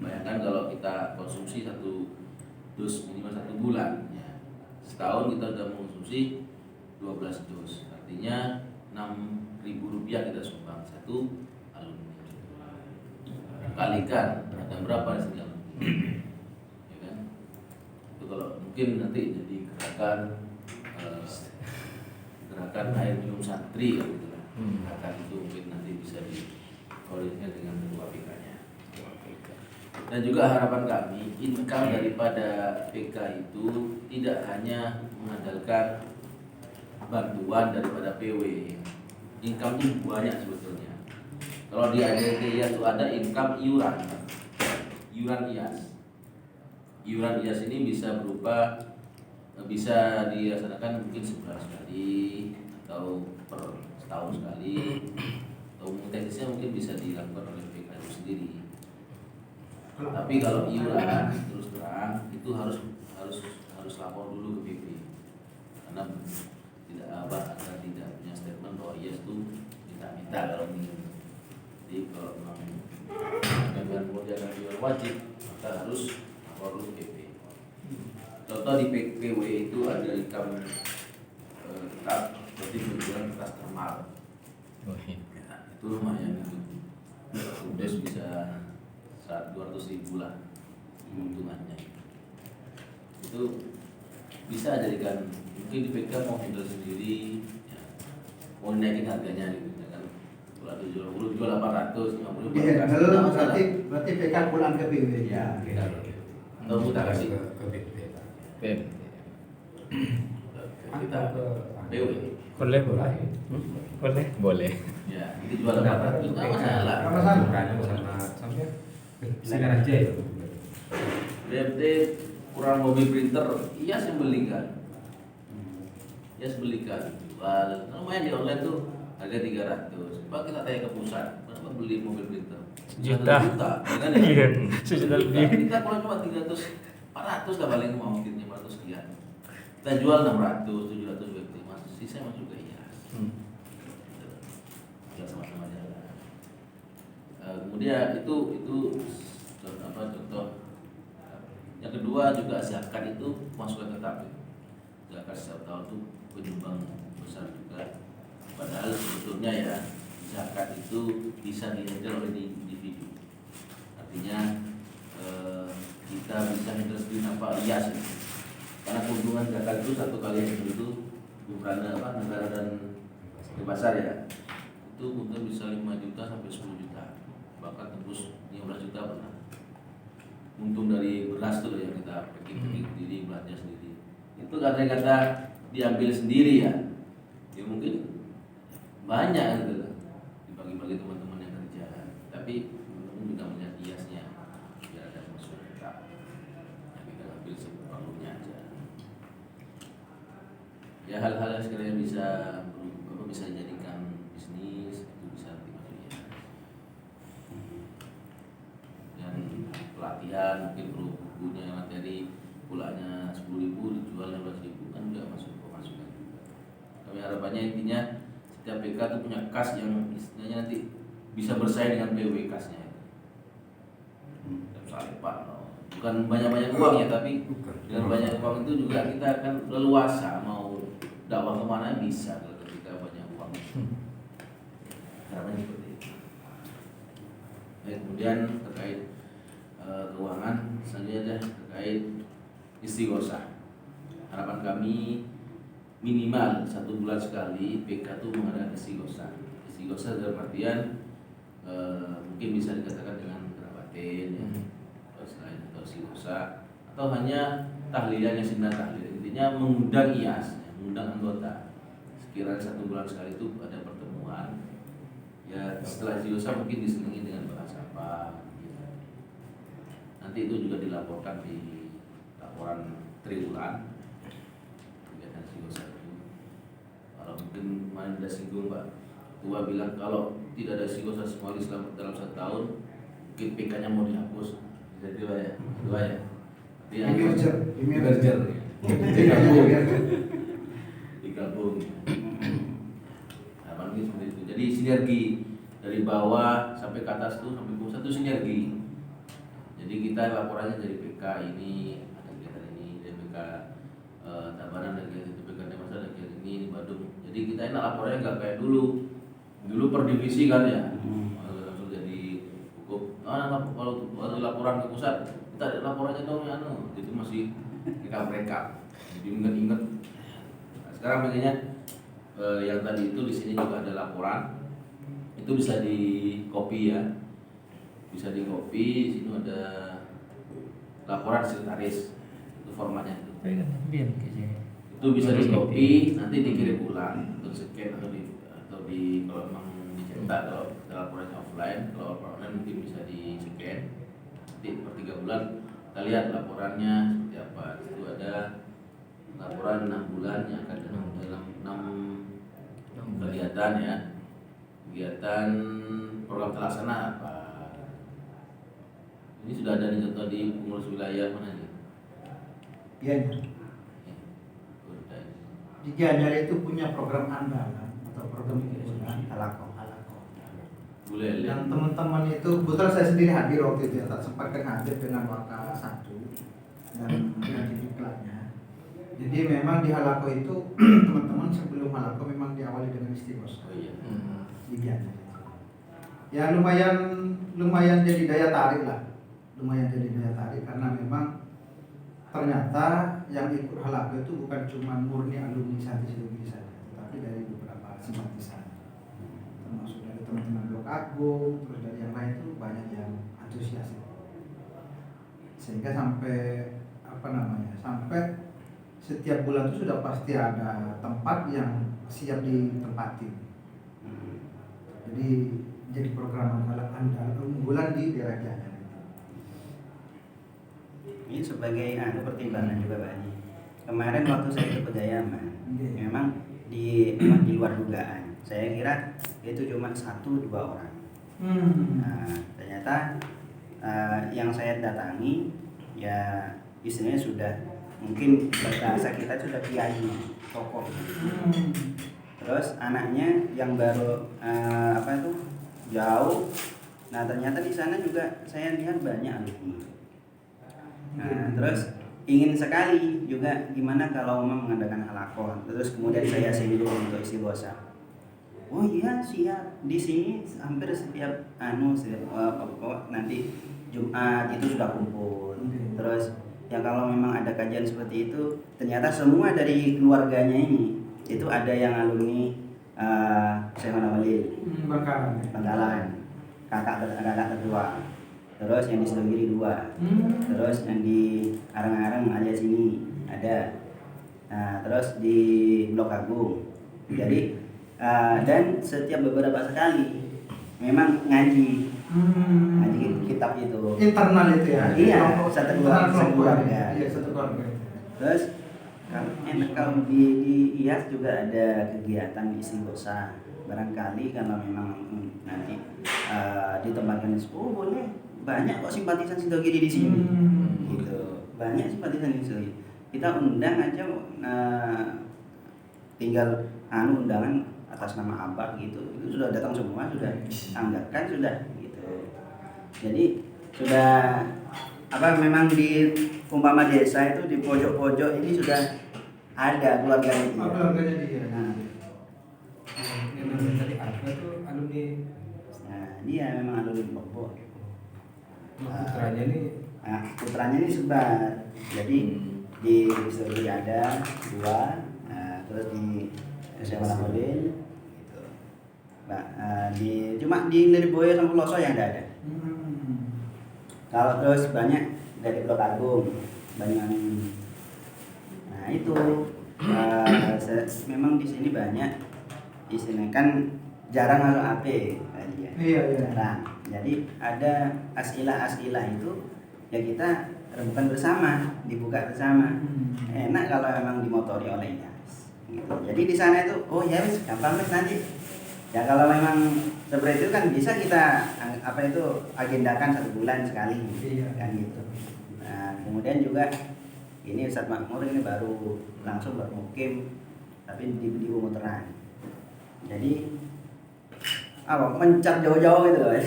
Bayangkan kalau kita konsumsi satu dus minimal 1 bulan ya. Setahun kita sudah mengkonsumsi 12 dus, artinya 6.000 rupiah kita sumbang satu alumni. Kalikan ada berapa di sini alumni? Ya kan? Itu kalau mungkin nanti jadi gerakan air minum santri ya gitu lah. Gerakan itu mungkin nanti bisa dikoordinasikan dengan ketua PK-nya. Dan juga harapan kami income daripada PK itu tidak hanya mengandalkan bantuan daripada PW. Income itu banyak sebetulnya. Kalau di ADT IAS itu ada income iuran IAS. Iuran IAS ini bisa berupa bisa dilaksanakan mungkin sebulan sekali atau per setahun sekali atau teknisnya mungkin bisa dilakukan oleh PK itu sendiri. Tapi kalau iuran terus terang itu harus lapor dulu ke PP karena tidak agar tidak punya statement bahwa IAS itu minta kalau minum. Jadi kalau memang dengan mengerjakan iuran wajib maka harus lapor dulu ke PP. Contoh di PW itu ada income tetap berarti berjualan kertas termal. Itu lumayan itu. Terus bisa 200.000 lah keuntungannya. Itu bisa jadikan mungkin di PK mau handle sendiri, ya, mau naikin harganya gitu kan. Kalau jual 800, 50.
Iya, berarti PK pulang ke PW.
Ya, atau kita kasih kita PW.
Boleh.
Ya, itu jual 800 nggak masalah.
Silakan aja ya.
BMT kurang mobil printer, IAS yang belikan. IAS belikan. Jual. Lumayan di online tuh harga 300. Pak kita tanya ke pusat, berapa beli mobil printer?
Juta.
Kan ya?
Iya, 1 juta lebih.
Kita kalau cuma 300, 400 lah paling mau mungkin 500 sekian. Kita jual 600, 700 WP, sisa masuk ke IAS. Ya sama-sama jalan. Kemudian itu contoh. Yang kedua juga zakat itu masukan tetap. Zakat setiap tahun itu penyumbang besar juga. Padahal sebetulnya ya zakat itu bisa dihandle oleh individu. Artinya kita bisa handle sendiri tanpa IAS. Karena keuntungan zakat itu satu kali yang itu bukan negara dan di pasar ya. Itu mungkin bisa 5 juta sampai 10 juta. Bahkan tembus 15 juta pernah. Untung dari beras tuh yang kita packing sendiri, belanja sendiri. Itu kata-kata diambil sendiri ya. Ya mungkin banyak gitu loh. Dibagi-bagi teman-teman yang kerja. Tapi 10.000 dijual 15.000 kan juga masuk pemasukan juga. Kami harapannya intinya setiap PK itu punya kas yang istilahnya nanti bisa bersaing dengan PW kasnya. Misalnya Pak, bukan banyak-banyak uang ya, tapi dengan banyak uang itu juga kita akan leluasa mau dakwah kemana bisa kalau ketika banyak uang. Harapannya seperti itu. Baik, kemudian terkait keuangan, selanjutnya terkait istighosah. Harapan kami minimal 1 bulan sekali PK itu mengadakan istighosah. Istighosah dalam artian mungkin bisa dikatakan dengan kerabatin ya, atau selain atau istighosah, atau hanya tahlilan yang sunnah tahlil. Intinya mengundang IAS, ya, mengundang anggota. Sekiranya 1 bulan sekali itu ada pertemuan. Ya setelah istighosah mungkin diselingi dengan bahasa apa. Gitu. Nanti itu juga dilaporkan di laporan triwulan. Kegiatan istighosah itu. Kalau mungkin kemarin sudah singgung Pak Ketua bilang kalau tidak ada istighosah semua Islam dalam 1 tahun, mungkin PK-nya mau dihapus. Bisa dua ya, Artinya merger. Digabung. Harapan ini seperti itu. Jadi sinergi dari bawah sampai ke atas tuh sampai pusat itu sinergi. Jadi kita laporannya dari PK ini ada kegiatan ini, dari PK Tabanan ada kegiatan, PK Dewasa ada kegiatan ini di Badung. Jadi kita enak laporannya nggak kayak dulu per divisi kan ya. Langsung jadi hukum. Kalau laporan ke pusat, kita laporannya dong ya itu masih mereka. Jadi ingat-ingat. Nah, sekarang makanya yang tadi itu di sini juga ada laporan. Itu bisa di copy ya. Bisa di copy, di sini ada laporan sekretaris. Itu formatnya itu. Itu bisa di copy, nanti dikirim ulang atau scan atau di kalau memang dicetak, kalau laporannya offline, kalau online mungkin bisa di scan. Nanti per 3 bulan kita lihat laporannya seperti apa. Itu ada laporan 6 bulan yang akan dalam 6 kegiatan ya. Kegiatan program terlaksana apa? Ini sudah ada contoh di pengurus wilayah mana nih?
Gianyar. Di Gianyar itu punya program andalan atau program unggulan Halako.
Boleh.
Dan teman-teman itu, kebetulan saya sendiri hadir waktu itu ya, tak sempatkan hadir dengan Waka 1 dan ada di diklatnya. Jadi memang di Halako itu teman-teman sebelum Halako memang diawali dengan istighosah.
Oh iya.
Di Gianyar. Ya lumayan jadi daya tarik lah. Lumayan jadi daya tarik karena memang ternyata yang ikut Halako itu bukan cuma murni alumni Santi saja, tapi dari beberapa simpatisan, termasuk dari teman-teman Blok Agung, terus dari yang lain itu banyak yang antusias, sehingga sampai sampai setiap bulan itu sudah pasti ada tempat yang siap ditempati. Jadi program andalan unggulan di daerah Gianyar.
Ini sebagai pertimbangan juga Pak Haji. Kemarin waktu saya ke Pegayaman, memang di luar dugaan. Saya kira itu cuma 1-2 orang. Nah, ternyata yang saya datangi ya istilahnya sudah mungkin bahasa kita sudah kiai tokoh. Terus anaknya yang baru jauh. Nah ternyata di sana juga saya lihat banyak alumni. Nah, terus ingin sekali juga gimana kalau mengadakan halaqah. Terus kemudian saya singgung untuk istighosah. Oh iya siap. Di sini hampir setiap nanti Jumat itu sudah kumpul. Terus ya kalau memang ada kajian seperti itu, ternyata semua dari keluarganya ini itu ada yang alumni Syekh Nawali Bangkalan, kakak kedua. Terus yang di Selogiri 2, terus yang di Arang-Arang alias sini ada, terus di Blok Agung. Jadi dan setiap beberapa sekali memang ngaji kitab itu
internal itu ya.
Iya, satu keluarga.
Iya, satu keluarga.
Terus kalau di IAS juga ada kegiatan istighosah. Barangkali kalau memang nanti ditempatkan boleh. Banyak kok simpatisan Sidogiri di sini. Gitu. Banyak simpatisan di sini. kita undang aja, tinggal undangan atas nama Abah gitu, itu sudah datang semua, sudah anggarkan sudah gitu. Jadi sudah memang di umpama desa itu di pojok-pojok ini sudah ada keluarganya dia.
Keluarganya dia.
Yang tadi Abah tuh alumni.
Nah, dia memang alumni Bobo.
Putranya ini.
Nah, putranya ini sebar. Jadi di Suri ada 2, terus di SMA Lakodin gitu. Cuma di Lirboyo sama Peloso yang ada. Kalau terus banyak dari Blok Agung, banyak. Nah itu memang di sini banyak, di sini kan jarang masuk AP tadi ya.
Iya.
Jarang. Jadi ada asilah itu ya kita rebukan bersama, dibuka bersama. Enak kalau memang dimotori oleh IAS. Gitu. Jadi di sana itu, oh ya wis gampang wis nanti. Ya kalau memang seperti itu kan bisa kita agendakan 1 bulan sekali, kan gitu. Nah kemudian juga ini Ustadz Makmur ini baru mukim, tapi di Bumuteran. Jadi mencar jauh-jauh gitu loh.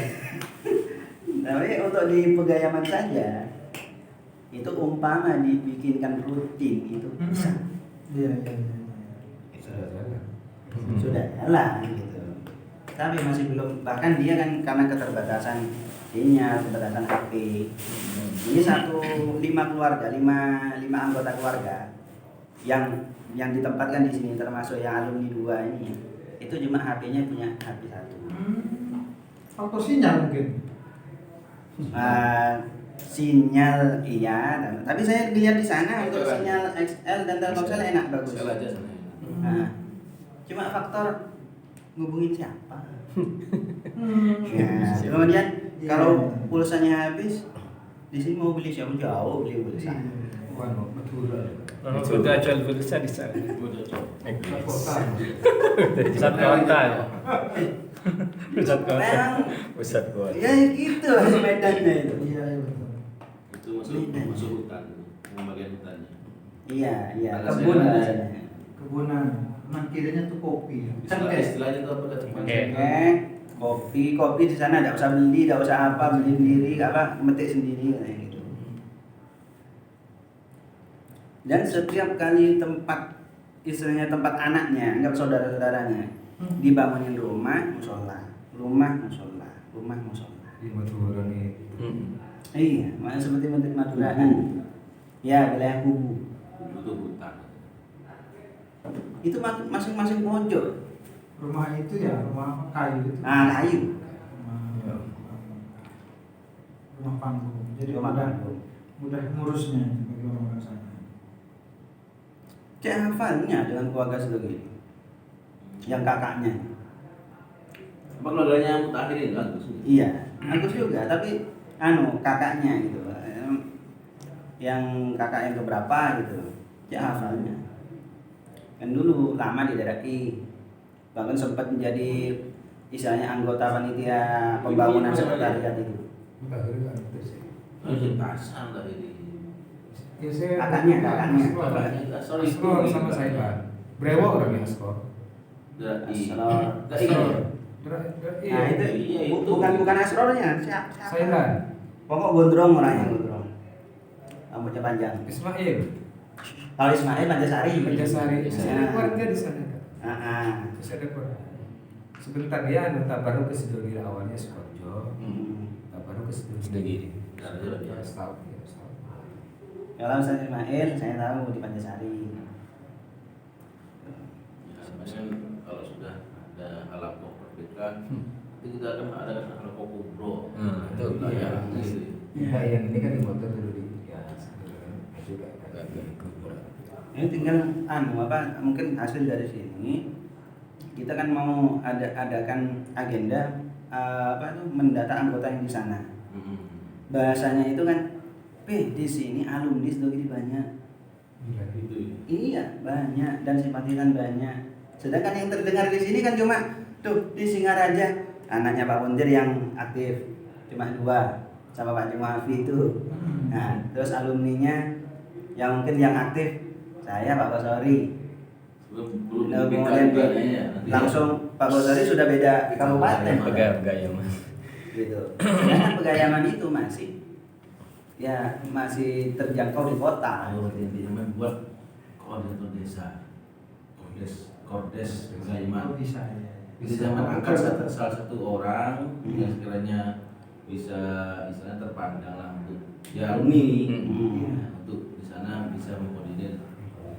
Tapi untuk di Pegayaman saja itu umpama dibikinkan rutin itu bisa.
Iya.
Sudah jalan gitu. Tapi masih belum, bahkan dia kan karena keterbatasan sinyal, keterbatasan HP. Ini 5 keluarga, 5 anggota keluarga yang ditempatkan di sini, termasuk yang alumni 2 ini. Itu cuma HP-nya punya HP 1.
Faktor sinyal mungkin.
Sinyal iya, tapi saya lihat di sana untuk sinyal XL dan Telkomsel enak, bagus. Nah, cuma faktor ngubungin siapa. Ya, kemudian kalau pulsanya habis, di sini mau beli siapa, jauh beli pulsa.
Sudah jual pulsa di sana. Pusat kota ya. Pusat kota.
Memang
Pusat kota.
ya gitu medannya itu.
Iya betul.
Itu masuk hutan, bagian hutannya.
Iya,
Ada
kebun
saya-
biasanya.
Kebunan. Kanan kirinya tuh kopi.
Istilahnya itu apa kata
Kopi di sana tidak usah beli, tidak usah beli sendiri, metik sendiri kayak gitu. Dan setiap kali istilahnya tempat anaknya, anggap saudara-saudaranya, dibangunin rumah musola.
Di Madura nih.
Iya, makanya seperti Menteri Madura kan. Ya, wilayah Kubu.
itu hutan.
Itu masing-masing pojok.
Rumah itu ya rumah kayu itu.
Kayu.
Rumah panggung. Jadi
Rumah panggung.
mudah ngurusnya bagi orang sana.
Cek hafalnya dengan keluarga Sedogiri. Yang kakaknya.
Apa keluarganya Mutahirin kan?
Iya, Agus juga, tapi kakaknya gitu. Yang kakak yang keberapa gitu. Cek hafalnya. Kan dulu lama di daerah I. Bahkan sempat menjadi istilahnya anggota panitia pembangunan sekretariat itu.
Mutahirin kan itu sih.
Pasang tadi.
Ya saya
Kakaknya.
Askor sama saya kan. Brewo orangnya Askor.
Asror.
Iya.
Nah itu bukan asrornya, siapa?
Saya kan.
Pokok gondrong orangnya gondrong. Rambutnya panjang.
Ismail.
Kalau Ismail Pancasari.
Pancasari.
Ya.
Saya ada keluarga di sana kan. Terus ada keluarga. Sebentar dia tak baru ke Sidogiri awalnya Sukoharjo. Tak baru ke Sidogiri. Ya, setahun.
Kalau saya Ismail, saya tahu di Pancasari.
Kalau sudah ada alam perbedaan, itu kita akan ada alam kubro.
Itu
ya.
Ya, yang ini kan di motor dulu di ya juga kan.
Ini tinggal mungkin hasil dari sini kita kan mau adakan agenda mendata anggota yang di sana. Bahasanya itu kan, di sini alumni Sedogiri banyak. Iya banyak dan simpatisan banyak. Sedangkan yang terdengar di sini kan cuma di Singaraja anaknya Pak Mundir yang aktif cuma 2 sama Pak Jumafi itu. Nah terus alumninya yang mungkin yang aktif saya Pak Bosori.
Belum
Kemudian langsung Pak Bosori sudah beda kabupaten.
Pegayam.
Gitu. Sedangkan Pegayaman itu masih terjangkau di kota.
Kalau intinya membuat koordinator desa, kordes Pegayaman.
Bisa ya.
Bisa jangan angkat salah satu orang yang sekiranya bisa istilahnya terpandang lah untuk dialami, untuk di sana bisa mengkoordinir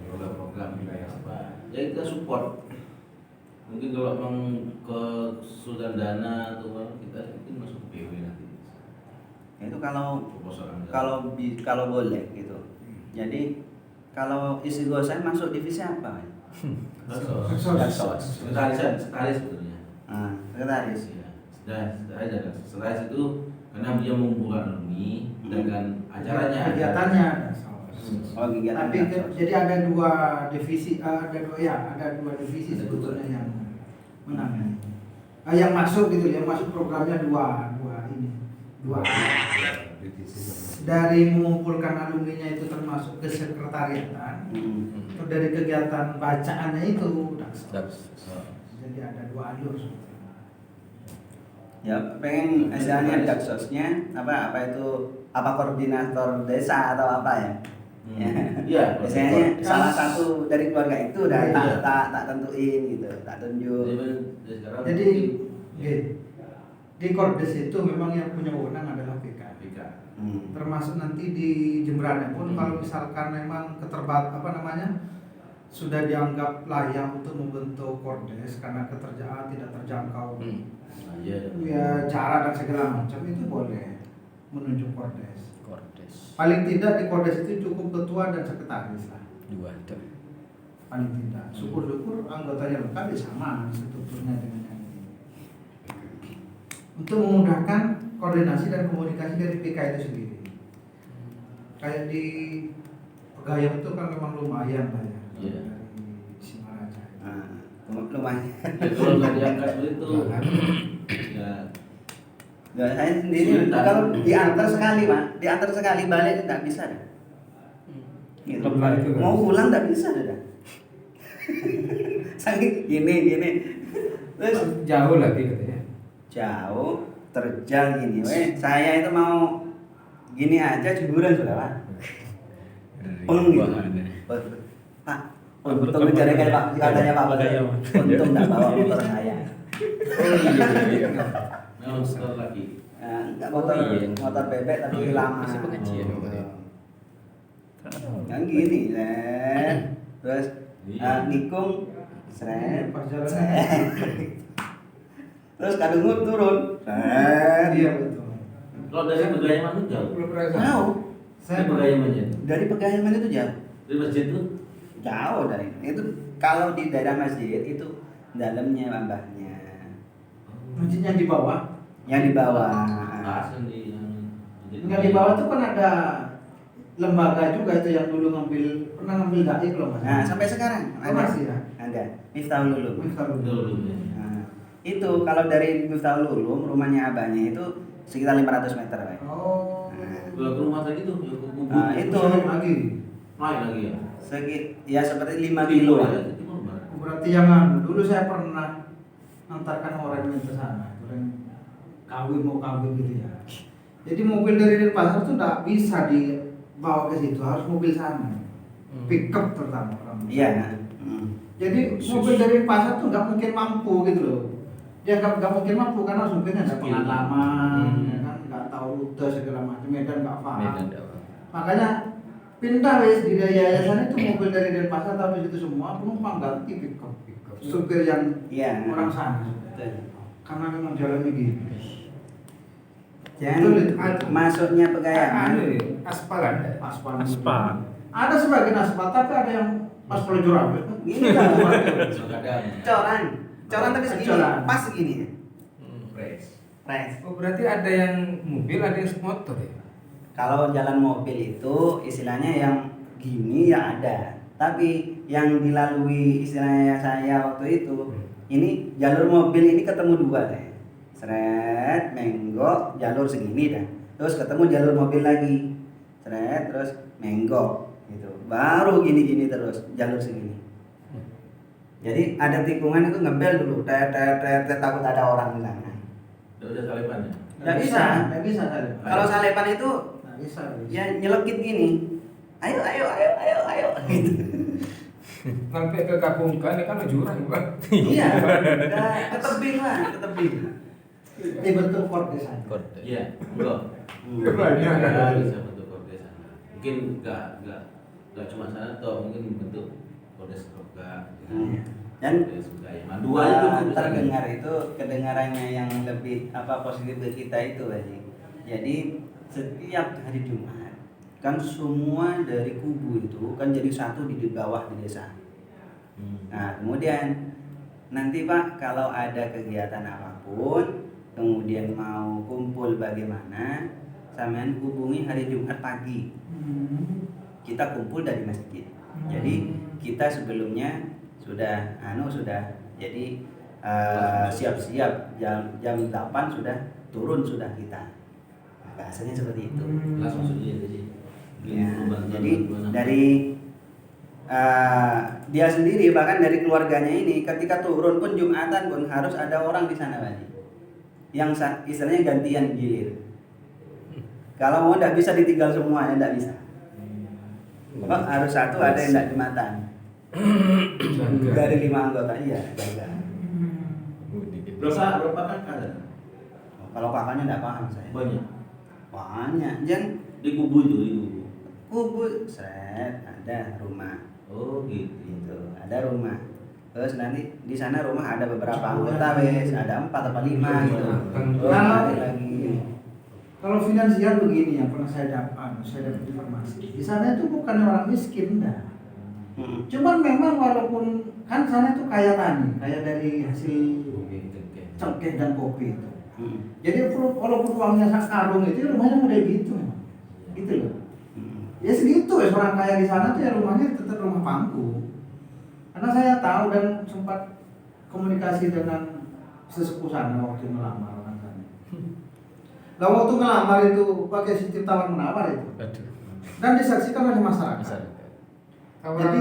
program-program ya kita support. Mungkin kalau memang kesulitan dana atau kita mungkin masuk PW nanti.
Itu kalau boleh gitu. Jadi kalau istiqomah saya masuk divisi apa?
Sekretaris sebetulnya.
Sekretaris.
Sekretaris itu karena dia mengumpulkan alumni dengan acaranya.
Kegiatannya ada.
Kegiatan.
Tapi jadi ada dua divisi, ada dua divisi sebetulnya yang menangani. Yang masuk gitu, yang masuk programnya dua. Dari mengumpulkan alumninya itu termasuk ke sekretariatan, terus dari kegiatan bacaannya itu Daksos. Jadi ada dua alur.
Ya pengen istilahnya Daksosnya apa koordinator desa atau apa ya?
Iya.
Biasanya salah satu dari keluarga itu udah tak tentuin gitu, tak tunjuk.
Jadi di Kordes itu memang yang punya wewenang adalah PK. Termasuk nanti di Jemberannya pun kalau misalkan memang sudah dianggap layak untuk membentuk Kordes karena keterjangkau tidak terjangkau cara dan segala macam, itu boleh menunjuk Kordes. Paling tidak di Kordes itu cukup ketua dan sekretaris lah.
Dua tuh.
Paling tidak. Syukur-syukur anggotanya lengkap sama strukturnya dengan yang ini. Untuk memudahkan koordinasi dan komunikasi dari PK itu sendiri. Kayak di Pegayam itu kan memang lumayan lah ya.
Iya.
Dari Singaraja.
Lumayan.
Kalau nggak diangkat itu,
ya saya sendiri kalau diantar sekali balik tidak bisa dah. Gitu. Mau pulang tidak bisa dah. Saking gini. Terus
Jauh lagi katanya.
jauh terjal gini, saya itu mau gini aja jeburan sudah Pak. Gitu. Pak, untung mencari kayak Pak katanya Pak Bosori. Untung nggak bawa motor saya.
motor lagi.
Nggak motor bebek tapi lama.
Masih pengajian.
Yang gini, terus nikung, terus kadung turun.
Iya betul.
Kalau dari Pegayaman itu jauh.
Jauh.
Saya Pegayaman aja.
Dari Pegayaman itu jauh.
Dari masjid itu
jauh dari itu. Kalau di daerah masjid itu dalamnya mbahnya.
Masjid yang di bawah?
Yang di bawah.
Yang di bawah itu kan ada lembaga juga itu yang dulu pernah ngambil dai kalau nggak salah.
Nah sampai sekarang ada.
Masih ya?
Ada. Miftahul Ulum.
dulu.
Itu kalau dari Miftahul Ulum rumahnya abahnya itu sekitar 500 meter.
Oh.
Kalau ke rumah tadi itu ya kubur.
Nah, itu
lagi.
Naik lagi ya.
Ya seperti 5 kilo ya.
Berarti yang dulu saya pernah antarkan orang ke sana, orang mau kawin gitu ya. Jadi mobil dari Denpasar tuh nggak bisa dibawa ke situ, harus mobil sana, pickup terutama.
Iya.
Jadi mobil dari Denpasar tuh nggak mungkin mampu gitu loh. Dia nggak mungkin mampu karena supirnya nggak pengalaman, ya kan, nggak tahu rute segala macam, Medan nggak paham. Makanya pindah wes di yayasan itu mobil dari Denpasar tapi itu semua penumpang ganti pickup. Supir yang orang sana. Karena memang jalannya gitu.
Masuknya Pegayaman
aspal ada.
Aspal. Ada sebagian aspal tapi ada yang aspal jurang.
Ini coran tapi segini, pas segini.
Press.
Oh,
berarti ada yang mobil, ada yang motor ya?
Kalau jalan mobil itu istilahnya yang gini ya ada. Tapi yang dilalui istilahnya saya waktu itu, ini jalur mobil ini ketemu dua deh. Seret, menggok, jalur segini dah. Terus ketemu jalur mobil lagi. Seret, terus menggok. gitu. Baru gini-gini terus jalur segini. Jadi ada tikungan itu ngebel dulu, takut ada orang di sana.
Udah salepan ya?
Nggak bisa. Kalau salepan itu
Nggak bisa.
ya nyelekit gini. Ayo gitu.
Sampai ke Kapungka ini kan jurang, Pak.
Iya, ke tebing lah, ke tebing.
Ini bentuk kord desa.
Iya, enggak.
Banyak.
Bisa bentuk kode sana. Mungkin enggak cuma sana toh, mungkin bentuk kode sekolah.
Dan
Dua itu
terdengar itu kedengarannya yang lebih positif ke kita itu Haji. Jadi setiap hari Jumat kan semua dari kubu itu kan jadi satu di bawah di desa. Nah kemudian nanti Pak kalau ada kegiatan apapun kemudian mau kumpul bagaimana sampean hubungi hari Jumat pagi. Kita kumpul dari masjid. Jadi kita sebelumnya sudah jadi siap-siap jam 8 sudah turun sudah kita. Bahasanya seperti itu.
langsung sendiri.
Ya, jadi dari dia sendiri bahkan dari keluarganya ini ketika turun pun Jumatan pun harus ada orang di sana Pak. Yang istilahnya gantian gilir. Kalau mau tidak bisa ditinggal semua ya tidak bisa. Harus satu ada yang tidak Jumatan. Dari 5 anggota iya jaga.
Berapa kakak ada?
Kalau kakaknya tidak paham saya. Banyak. Jangan
Di kubu itu
kubu ada rumah.
Oh gitu.
Ada rumah. Terus nanti di sana rumah ada beberapa anggota ada 4 atau 5 gitu. Ada lagi.
Kalau finansial begini yang pernah saya dapat informasi. Di sana itu bukan orang miskin dah. Cuman memang walaupun kan sana itu kaya tani, kaya dari hasil cengkeh dan kopi itu. Jadi walaupun uangnya sekarung itu rumahnya udah gitu, gitu loh. Ya segitu ya orang kaya di sana tuh ya rumahnya tetap rumah pangku. Karena saya tahu dan sempat komunikasi dengan sesepuh sana waktu melamar orang sana. Nah waktu melamar itu pakai sistem tawar menawar itu, dan disaksikan oleh masyarakat. Jadi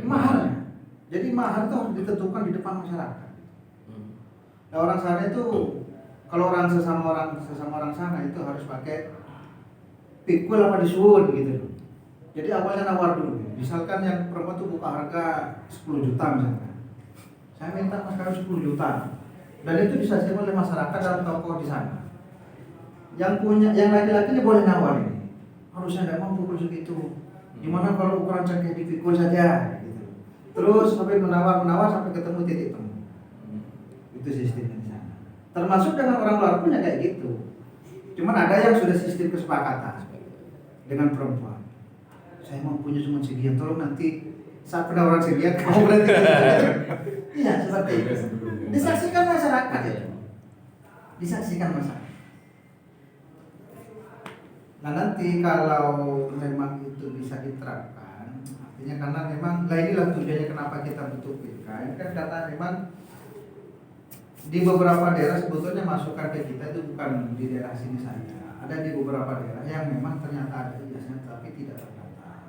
mahalnya. Jadi mahal itu harus ditentukan di depan masyarakat. Nah orang sana itu kalau orang sesama orang sana itu harus pakai pikul apa disuun gitu. Jadi awalnya nawar dulu. Misalkan yang perempuan itu buka harga 10 juta misalkan. Saya minta mas kawin 10 juta. Dan itu disaksikan oleh masyarakat dalam tokoh di sana. Yang laki-lakinya boleh nawar ini. Harusnya nggak mampu pukul segitu. Gimana kalau ukuran cengkeh dipikul saja gitu. Terus sampai menawar sampai ketemu titik temu. Itu sistemnya di sana. Termasuk dengan orang luar pun ya kayak gitu. Cuman ada yang sudah sistem kesepakatan dengan perempuan. Saya mau punya cuma sekian, tolong nanti saat penawaran sekian kamu berarti. Iya seperti itu. Disaksikan masyarakat ya. Disaksikan masyarakat. Nah nanti kalau memang itu bisa diterapkan, artinya karena memang inilah tujuannya kenapa kita butuh PK. Ini kan karena memang di beberapa daerah sebetulnya masukan ke kita itu bukan di daerah sini saja. Ada di beberapa daerah yang memang ternyata ada ijazahnya tapi tidak terdaftar.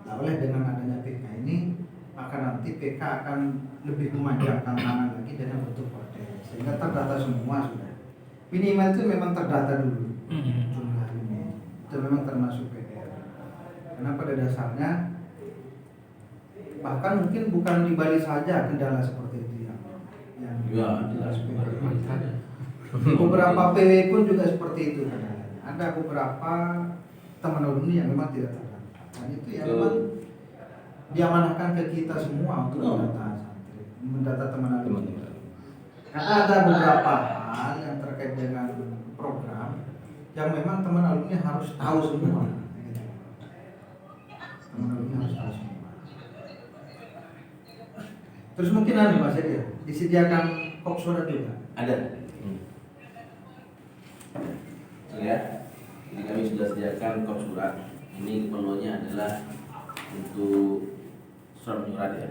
Nah oleh dengan adanya PK ini, maka nanti PK akan lebih memanjang tantangan lagi dengan bentuk kode sehingga terdata semua sudah. Minimal itu memang terdata dulu. Itu memang termasuk PR. Karena pada dasarnya bahkan mungkin bukan di Bali saja kendala seperti itu yang
jelas
beberapa PW pun juga seperti itu. Ada beberapa teman alumni yang memang tidak terdaftar. Dan itu yang memang diamanahkan ke kita semua untuk mendata teman alumni. Karena ada beberapa hal yang terkait dengan program yang memang teman alumni harus tahu semua. Teman alumni harus tahu semua. Terus mungkin Mas ya, disediakan kop surat juga.
Ada. Ya, jadi kami sudah sediakan kop surat. Ini penuhnya adalah untuk surat menyurat ya.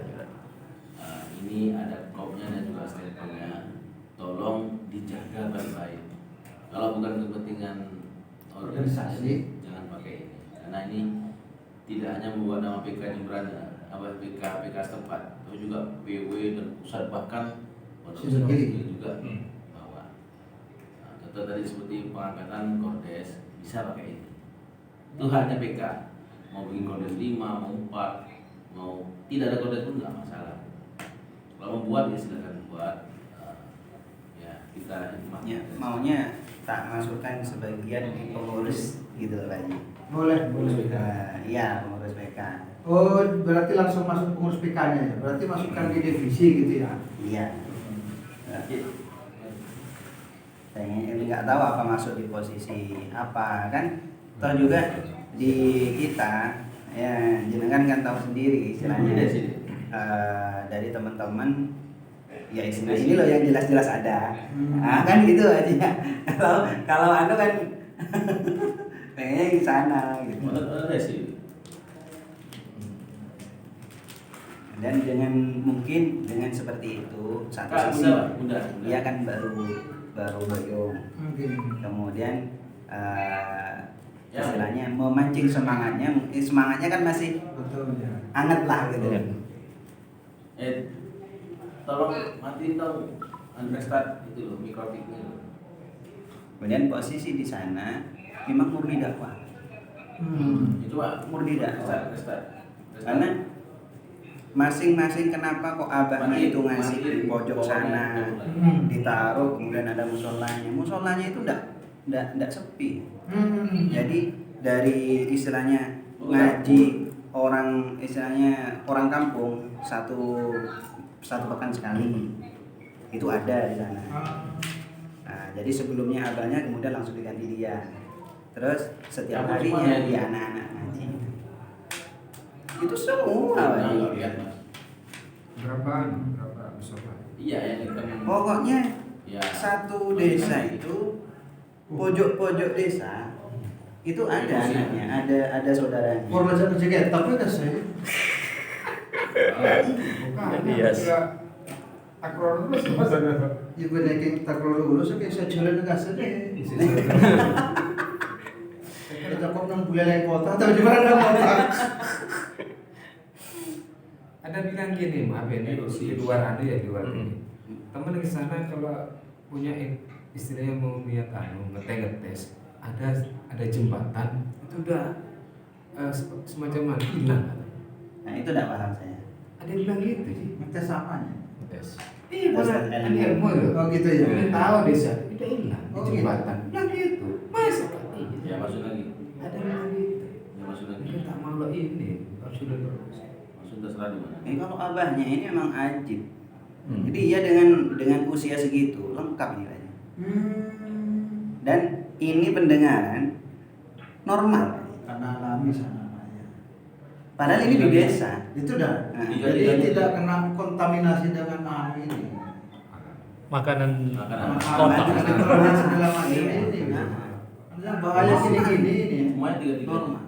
Ini ada kopnya dan juga stempelnya. Tolong dijaga baik-baik. Kalau bukan kepentingan organisasi, jangan pakai ini. Karena ini tidak hanya membuat nama PK Jemberan, PK setempat, tapi juga PW dan pusat, bahkan juga bahwa contoh tadi seperti pengangkatan kordes bisa pakai itu hanya PK, mau bikin kordes 5, mau 4, mau tidak ada kordes pun nggak masalah. Kalau mau buat ya silakan buat, ya kita
Ya, maunya tak masukkan sebagian di pengurus gitu Pak Haji.
Boleh.
Iya, pengurus PK.
Oh, berarti langsung masuk pengurus PK-nya ya? Berarti masukkan di divisi gitu ya?
Iya. Saya nggak tahu apa masuk di posisi apa kan? Toh juga di kita ya jenengan kan tahu sendiri istilahnya dari teman-teman ya istilah ini loh yang jelas-jelas ada. Nah, kan gitu aja. Kalau anu kan kayaknya di sana gitu. Dan mungkin dengan seperti itu satu sisi dia kan baru bergabung. Kemudian istilahnya memancing semangatnya kan masih hangat lah gitu.
Tolong matiin dong unrestart itu loh, mikrotiknya.
Kemudian posisi di sana memang murni dakwah.
Itu Pak,
Murni dakwah.
restart.
Karena masing-masing kenapa kok abahnya itu ngasih di pojok sana ditaruh, kemudian ada musolanya itu enggak sepi. Jadi dari istilahnya ngaji orang kampung satu pekan sekali itu ada di sana. Nah, jadi sebelumnya abahnya kemudian langsung diganti dia. Terus setiap harinya dia anak-anak ngaji. Itu semua.
Berapa musola?
Iya, yang kita
Pokoknya
ya.
satu desa itu pojok-pojok desa itu ada anaknya, ada saudaranya.
Korban kerja tapi kan saya.
Bukan. Akron terus maksudnya.
Ya benar kita keluar dulu saya jalan ke sana. Kita kok 6 bulan lagi kota, tapi di mana kota?
Ada bilang gini, maaf ya, di luar ada ya, di luar ini. Teman di sana kalau punya istilahnya mau niat ngetes, ada jembatan itu udah semacam hilang.
Nah itu tidak paham saya.
Ada yang bilang gitu sih.
Ngetes apanya?
Iya, bukan ada ilmu loh.
Oh gitu ya.
Udah tahu desa, udah hilang di
Oh,
jembatan. Bilang gitu, masa kan?
Ya masuk lagi.
Ada yang bilang gitu.
Ya masuk lagi.
Kita tak mau lo ini, sudah terus.
Masuk terserah di mana.
Ini kalau abahnya ini memang ajib. Jadi ia dengan usia segitu lengkap nih kayaknya. Dan ini pendengaran normal.
Karena alami sana.
Padahal ini di desa.
Itu dah.
Nah,
Jadi tidak kena kontaminasi dengan ini.
Makanan
Kotak. Segala macam ini. Nah, bahaya sini ini.
Semuanya tiga-tiga.
Normal.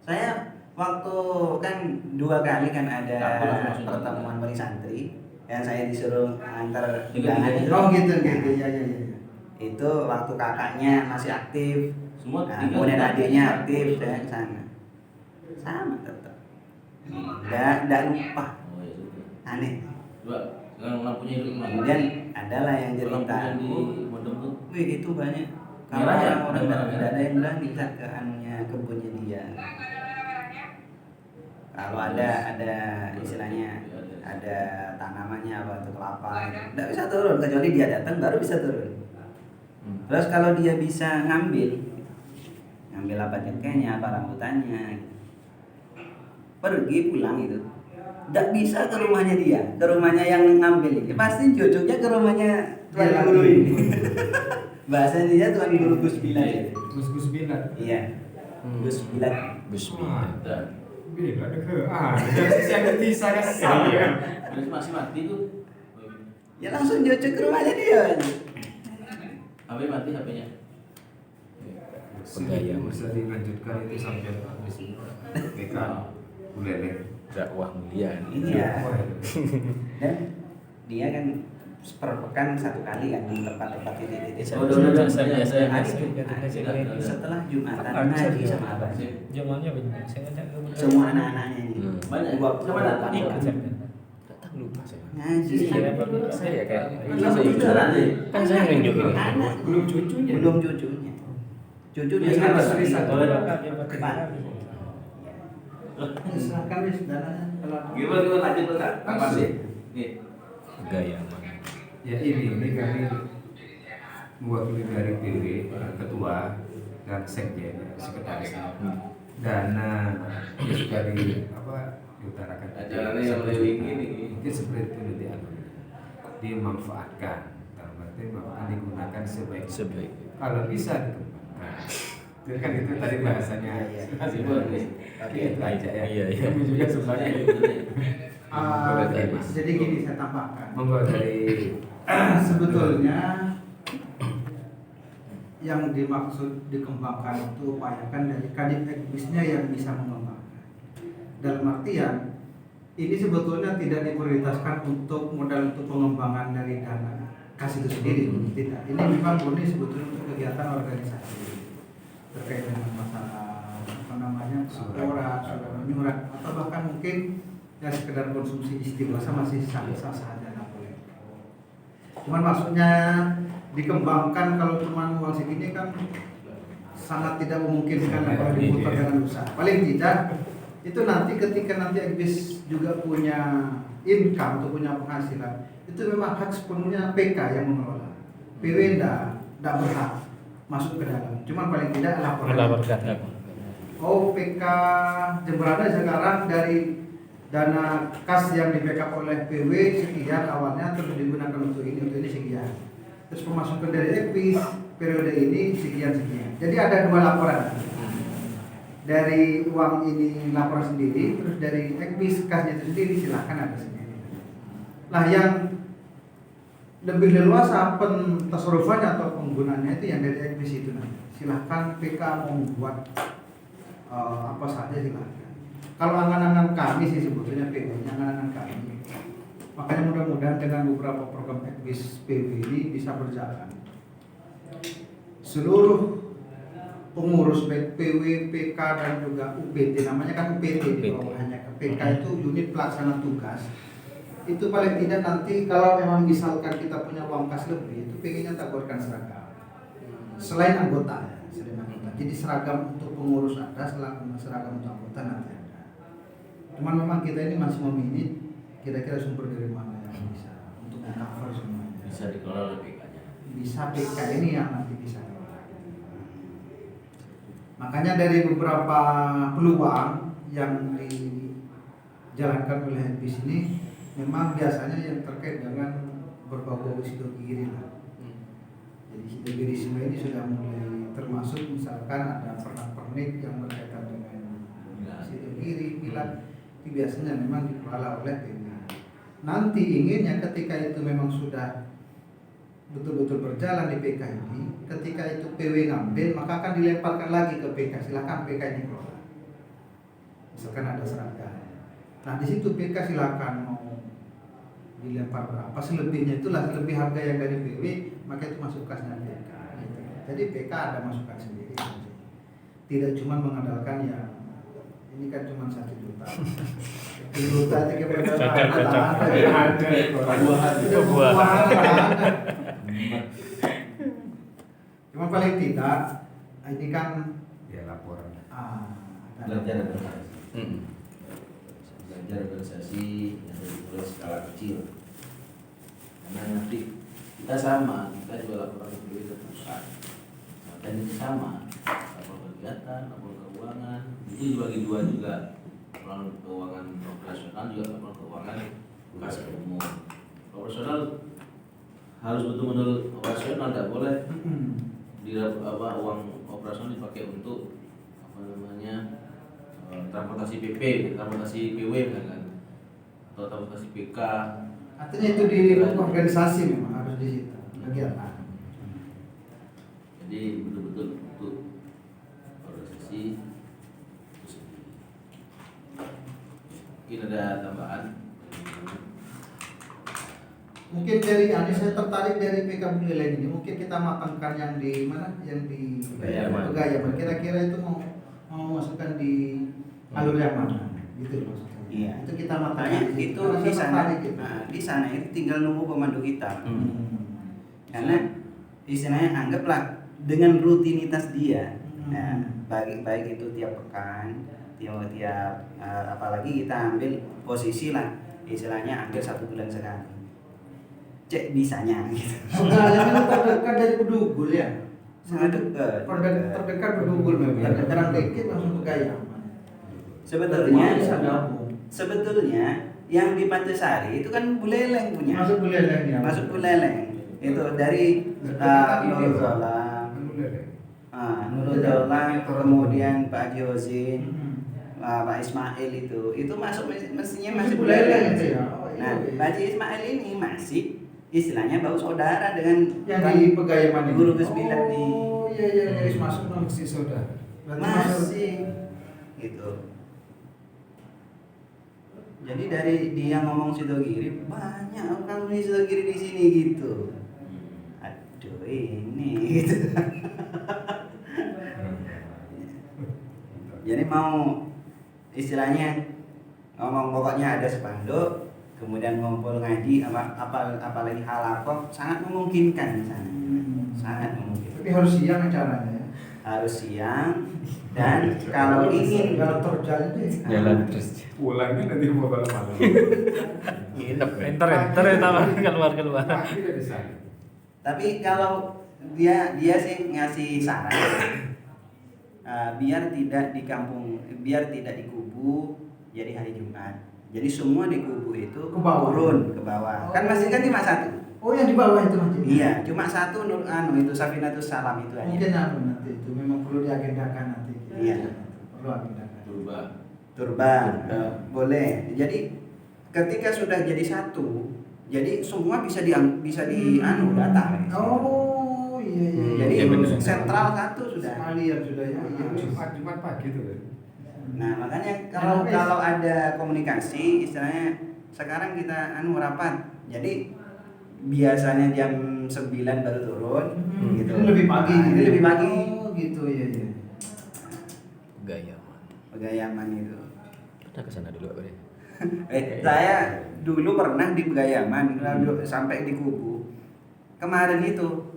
Saya waktu kan 2 kali kan ada pertemuan wali santri yang saya disuruh antar undangan itu.
Oh gitu ya.
Itu waktu kakaknya masih aktif.
Semua
Nah, kemudian adiknya aktif saya ke sana. Sama tetap. Enggak lupa.
Oh ya sudah.
Aneh.
Dua. Sekarang lampunya itu kemana?
Kemudian adalah yang cerita,
Lampunya di modem tuh.
wih itu banyak. Kalau
Merah ya?
orang
Merah ya?
tidak ada yang bilang dekat ke anunya kebunnya dia. Kalau ada istilahnya ada tanamannya apa itu kelapa, tidak bisa turun kecuali dia datang baru bisa turun. Terus kalau dia bisa ngambil apa cengkehnya, apa rambutannya, pergi pulang itu, tidak bisa ke rumahnya dia, ke rumahnya yang ngambil ini, pasti cocoknya ke rumahnya tuan guru ini. Bahasa dia tuan guru Gus Bilal.
Gus Bilal.
Iya, Gus Bilal.
Bila ada ke jadi si saya kesal ya.
Masih mati tuh.
Ya langsung cocok ke rumahnya dia.
HP mati HP-nya.
Bisa dilanjutkan itu sampai habis ini. PK Buleleng.
dakwah mulia.
Iya. Dan dia kan per pekan 1 kali kan di tempat-tempat titik-titik. Setelah Jumatan ngaji sama abang.
Jamannya
Semua anak-anaknya ini.
Banyak.
28
ikut
orang.
lupa saya.
Ngaji.
Saya kayak
Kan
saya nunjuk ini.
anak
Belum cucunya.
belum cucunya. Cucunya
Yang
sama
harus
sekali.
riset.
Depan. Silakan wis dananya kalau
Gimana lanjut Ustaz? Apa sih? Nih.
Gaya mah.
Ya ini kami mewakili dari PW, ketua dan sekjen, sekretarisnya. Dana ya sudah diutarakan.
Acaranya yang lebih ini.
Mungkin seperti itu nanti dimanfaatkan. Dalam arti digunakan sebaik. Kalau bisa dikembangkan. Kan itu tadi bahasanya. Masih boleh. Itu aja ya.
Iya.
Kami juga sebagai
Jadi gini saya tambahkan.
monggo dari
Sebetulnya yang dimaksud dikembangkan itu upayakan dari kadif ekbisnya yang bisa mengembangkan. Dalam artian ini sebetulnya tidak diprioritaskan untuk modal untuk pengembangan dari dana kas itu sendiri, tidak. Ini memang murni sebetulnya untuk kegiatan organisasi terkait dengan masalah surat, surat menyurat, atau bahkan mungkin ya sekedar konsumsi istighosah masih sah-sah saja. Cuman maksudnya dikembangkan kalau cuma uang segini kan sangat tidak memungkinkan kalau diputar dengan usaha. Paling tidak itu nanti ketika nanti Ekbis juga punya income atau punya penghasilan, itu memang hak sepenuhnya PK yang mengelola. PW tidak berhak masuk ke dalam. Cuman paling tidak laporan. Oh PK Jemberana sekarang dari dana kas yang di backup oleh PW sekian awalnya, terus digunakan untuk ini sekian, terus pemasukan dari Ekbis periode ini sekian. Jadi ada 2 laporan, dari uang ini laporan sendiri, terus dari Ekbis kasnya itu sendiri, silahkan ada sendiri. Nah yang lebih leluasa pentasarrufannya atau penggunaannya itu yang dari Ekbis itu nanti silahkan PK mau membuat apa saja silahkan. Kalau angan-angan kami sih sebetulnya PW, angan-angan kami. Makanya mudah-mudahan dengan beberapa program Ekbis PW ini bisa berjalan. Seluruh pengurus baik PW, PK dan juga UPT, namanya kan UPT di bawahnya. PK itu unit pelaksana tugas. Itu paling tidak nanti kalau memang misalkan kita punya uang kas lebih, itu pengennya taburkan seragam. Selain anggota. Jadi seragam untuk pengurus ada, seragam untuk anggota nanti ada. Cuman memang kita ini masih meminit kira-kira sumber dari mana yang bisa untuk cover semuanya.
Bisa dikelola oleh PK-nya.
Bisa PK ini yang nanti bisa. Makanya dari beberapa peluang yang dijalankan oleh Ekbis ini memang biasanya yang terkait dengan berbau-bau sidogiri lah. Jadi sidogirisme ini sudah mulai termasuk, misalkan ada pernak-pernik yang berkaitan dengan sidogiri, milad. Biasanya memang dikelola oleh PW. Nanti inginnya ketika itu memang sudah betul-betul berjalan di PK ini, ketika itu PW ngambil maka akan dilemparkan lagi ke PK, silakan PK ini kelola. Misalkan ada seragam. Nah di situ PK silakan mau dilempar berapa, selebihnya itulah lebih harga yang dari PW, maka itu masuk kasnya PK. Jadi PK ada masukan sendiri. Tidak cuma mengandalkan yang ini kan cuma 1 juta. 1 juta tiga cuma paling tidak ini kan
ya laporan.
Belajar organisasi. Belajar organisasi yang mulai skala kecil. Karena nanti kita sama, kita juga laporan ke pusat. Dan itu sama, laporan kegiatan, laporan keuangan, itu dibagi 2 juga. Laporan keuangan operasional juga laporan keuangan kas umum. Operasional harus betul-betul operasional, tidak boleh uang operasional dipakai untuk transportasi PP, transportasi PW kan, atau transportasi PK.
Artinya itu di organisasi memang harus di situ kegiatan.
Jadi betul-betul untuk organisasi. Mungkin ada tambahan?
Mungkin dari saya tertarik dari PK Buleleng ini. Mungkin kita matangkan yang di mana? Yang di Pegayaman. Kira-kira itu mau masukkan di alur yang mana? Gitu maksudnya.
Iya.
Itu kita matangkan.
Makanya itu
Karena
di
saya
sana,
tertarik gitu.
di sana itu tinggal nunggu komando kita. Karena istilahnya anggaplah dengan rutinitas dia, baik itu tiap pekan, tiap apalagi kita ambil posisi lah, istilahnya hampir 1 bulan sekali. Cek bisanya gitu.
Pegayaman terdekat dari Bedugul ya.
Sangat dekat.
Terdekat Bedugul memang. Jarang dikit langsung Pegayaman.
Sebetulnya yang di Pantesari itu kan Buleleng punya.
Masuk Buleleng ya.
Masuk Buleleng. Itu dari Nurul Zolam, Nurul Zolam, kemudian Pak Haji Hozin, Pak Ismail itu masuk mestinya masih Buleleng. Nah, Pak Haji Ismail ini masih istilahnya bau saudara dengan
yang di Pegayaman
guru ke-9 nih.
Oh iya masuk
masih saudara.
Masih gitu. Jadi dari dia ngomong Sidogiri, banyak orang nih Sidogiri di sini gitu. Aduh ini gitu. Jadi mau istilahnya ngomong pokoknya ada spanduk, kemudian ngumpul ngaji apalagi halakoh sangat memungkinkan di sana. Sangat memungkinkan.
Tapi harus siang acaranya ya.
Harus siang dan kalau ingin
jalan terjal itu
Jalan terus.
Pulangnya nanti mau malam.
Nginep. Enter ya taman keluar.
Tapi kalau dia sih ngasih saran biar tidak di kampung, biar tidak di kubu jadi hari Jumat. Jadi semua di kubu itu
ke bawah.
turun ke bawah. Kan masih kan cuma satu.
Oh yang di bawah itu masjid.
Iya, cuma satu itu Safinatus Salam itu aja.
Mungkin nanti itu memang perlu diagendakan nanti.
Iya.
Perlu agendakan.
Turba. Boleh. Jadi ketika sudah jadi satu, jadi semua bisa data.
Oh iya.
Jadi
bener.
sentral satu sudah.
Sekalian sudah ya.
Jumat pagi tuh.
Nah makanya kalau ada komunikasi, istilahnya sekarang kita rapat. Jadi biasanya jam 9 baru turun. Gitu.
Ini lebih pagi.
Ini lebih pagi.
Oh gitu ya.
Pegayaman itu.
Pernah ke sana dulu Pak?
Saya dulu pernah di Pegayaman, sampai di kubu. Kemarin itu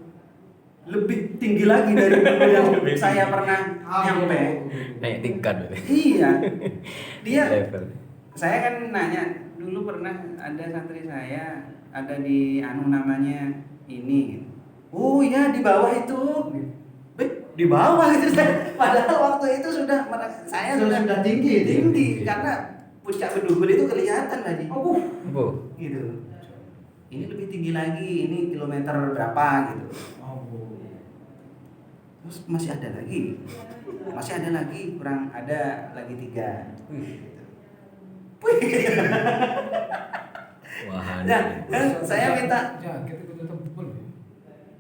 lebih tinggi lagi dari yang saya pernah nyampe.
Naik tingkat.
Iya. Dia
Level.
saya kan nanya, dulu pernah ada santri saya ada di namanya ini. Oh iya di bawah itu. Di bawah itu padahal waktu itu saya sudah tinggi karena puncak Bedugul itu kelihatan tadi. Gitu. Ini lebih tinggi lagi, ini kilometer berapa gitu. Terus masih ada lagi, kurang ada lagi 3.
Wah.
Nah, saya minta
kita tebel.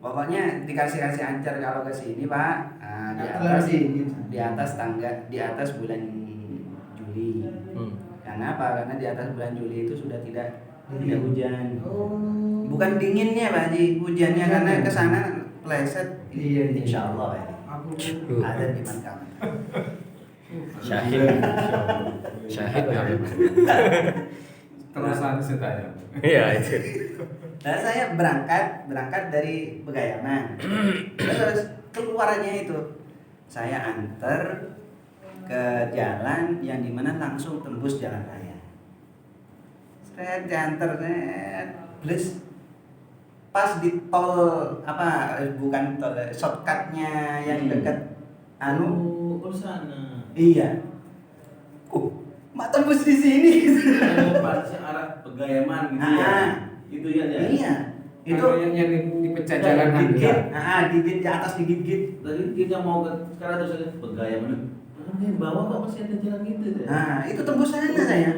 pokoknya dikasih ancar kalau ke sini Pak. Di atas tangga, di atas bulan Juli. Karena apa? Karena di atas bulan Juli itu sudah tidak hujan. Bukan dinginnya Pak Haji, hujannya karena ke sana pleset.
Iya.
Insyaallah Pak Haji. Ada di Makam.
Syahid.
Terus saya tanya.
Iya itu.
Nah saya berangkat dari Pegayaman. Terus keluarnya itu saya antar ke jalan yang dimana langsung tembus jalan raya. Saya diantar plus pas di tol bukan tol, shortcutnya yang dekat
sana.
Iya. Mak tembus di sini.
Batasnya arah Pegayaman gitu ya. Itu ya.
Iya. Itu
yang dipecah jalan
gigit. Gigit di atas digigit.
Tadi kita mau ke sekarang terus ada Pegayaman. Di bawah kok masih ada jalan gitu ya.
Nah, itu tembus sana saya.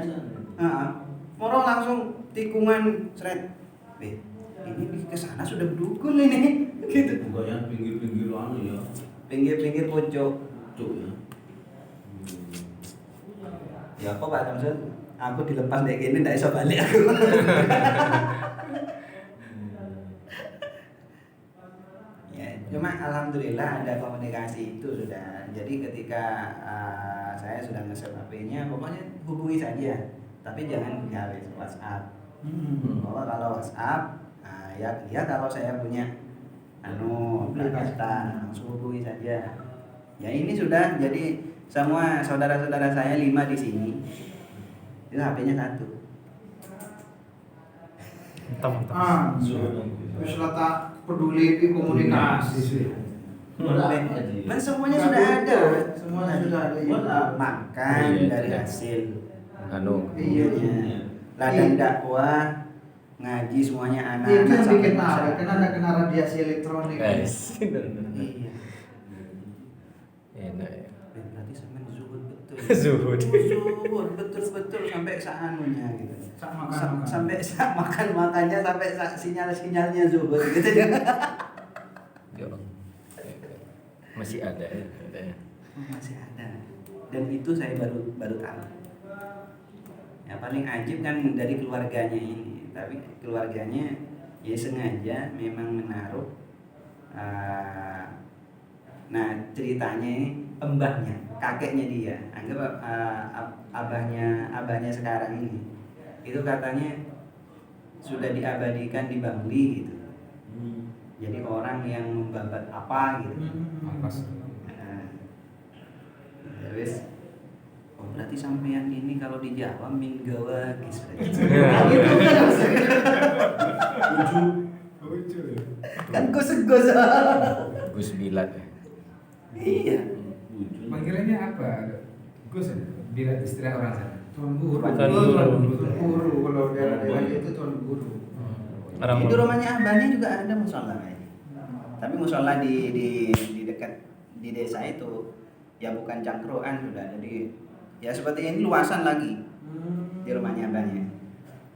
Moro langsung tikungan seret. Ini ke sana sudah Bedugul ini. Gitu.
Pegayaman pinggir-pinggir ya.
Pinggir-pinggir pojok.
Ya.
Ya kok Pak Samsul, aku dilepas kayak gini ndak iso balik aku. Cuma alhamdulillah ada komunikasi itu sudah. Jadi ketika saya sudah nge-save HP-nya, pokoknya hubungi saja. Tapi jangan via WhatsApp. Kalau WhatsApp, ya kalau saya punya data langsung hubungi saja. Ya ini sudah jadi semua saudara-saudara saya 5 di sini. Itu HP-nya 1.
Wis tak peduli di komunikasi sih.
Dan semuanya sudah ada.
Semuanya sudah ada.
Makan dari hasil
Iya.
ladang dakwah, ngaji semuanya
Itu yang
anak-anak
bikin apa? Karena ada kena radiasi elektronik.
Iya.
Enak ya.
Berarti semen zuhud betul.
Zuhud.
Zuhud betul sampai saanunya gitu. Sampai makannya sampai sinyalnya zuhud gitu.
Yo. Masih ada ya.
Masih ada. Dan itu saya baru tahu. Yang paling ajib kan dari keluarganya ini. Tapi keluarganya ya sengaja memang menaruh. Nah ceritanya ini mbahnya, kakeknya dia, anggap abahnya sekarang ini, itu katanya sudah diabadikan di Bangli gitu. Jadi orang yang membabat apa gitu. Terus, berarti sampean ini kalau di Jawa min gawagis. Kan Gus
Bilat ya.
Iya.
Panggilannya apa? Gus bila istilah orang sana.
Tuan guru. Kalau daerah-daerah itu tuan guru.
Itu rumahnya abahnya juga ada musola kayaknya. Tapi musola di dekat di desa itu ya bukan cangkruan sudah. Jadi ya seperti ini luasan lagi di rumahnya abahnya.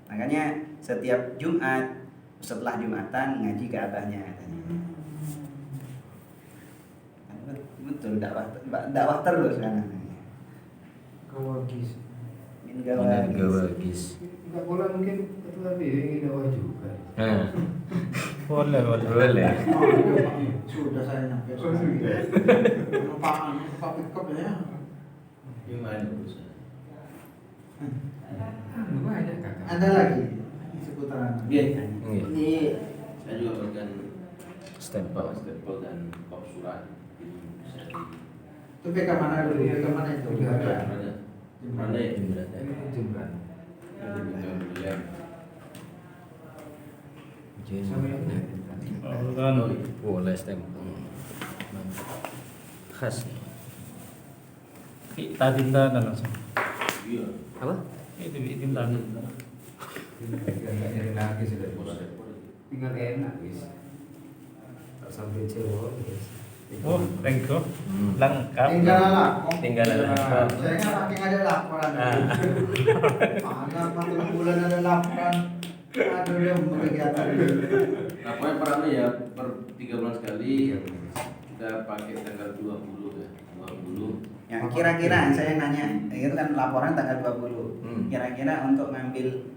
Makanya setiap Jumat setelah Jumatan ngaji ke abahnya katanya. Betul dakwah terus kan.
Gawagis.
Min gawagis.
Enggak boleh mungkin ketua BW dakwah juga.
Boleh.
Sudah saya nyampe. Pak Pikop ya.
Gimana urusan?
Banyak kakak.
Ada lagi seputaran.
Iya.
Ini
Saya juga berikan
stempel.
dan kop surat.
Itu PK mana dulu? PK mana itu?
Mana ya?
Ini Jemberan.
Boleh stempel. Khas.
Tinta langsung.
Iya.
Apa?
Itu tinta.
Enggak nyari lagi sudah bos. Tinggal enak guys. Tak sampai cewek guys.
Oh, thank you. Lengkap.
Tinggal lah.
Tinggal lah.
Saya kan saking ada laporan. Mana 4 bulan ada laporan. Aduh dia kegiatan ini.
Laporan per anu ya, per 3 bulan sekali kita pakai tanggal 20 ya. 20.
Yang kira-kira saya nanya, itu kan laporan tanggal 20. Kira-kira untuk ngambil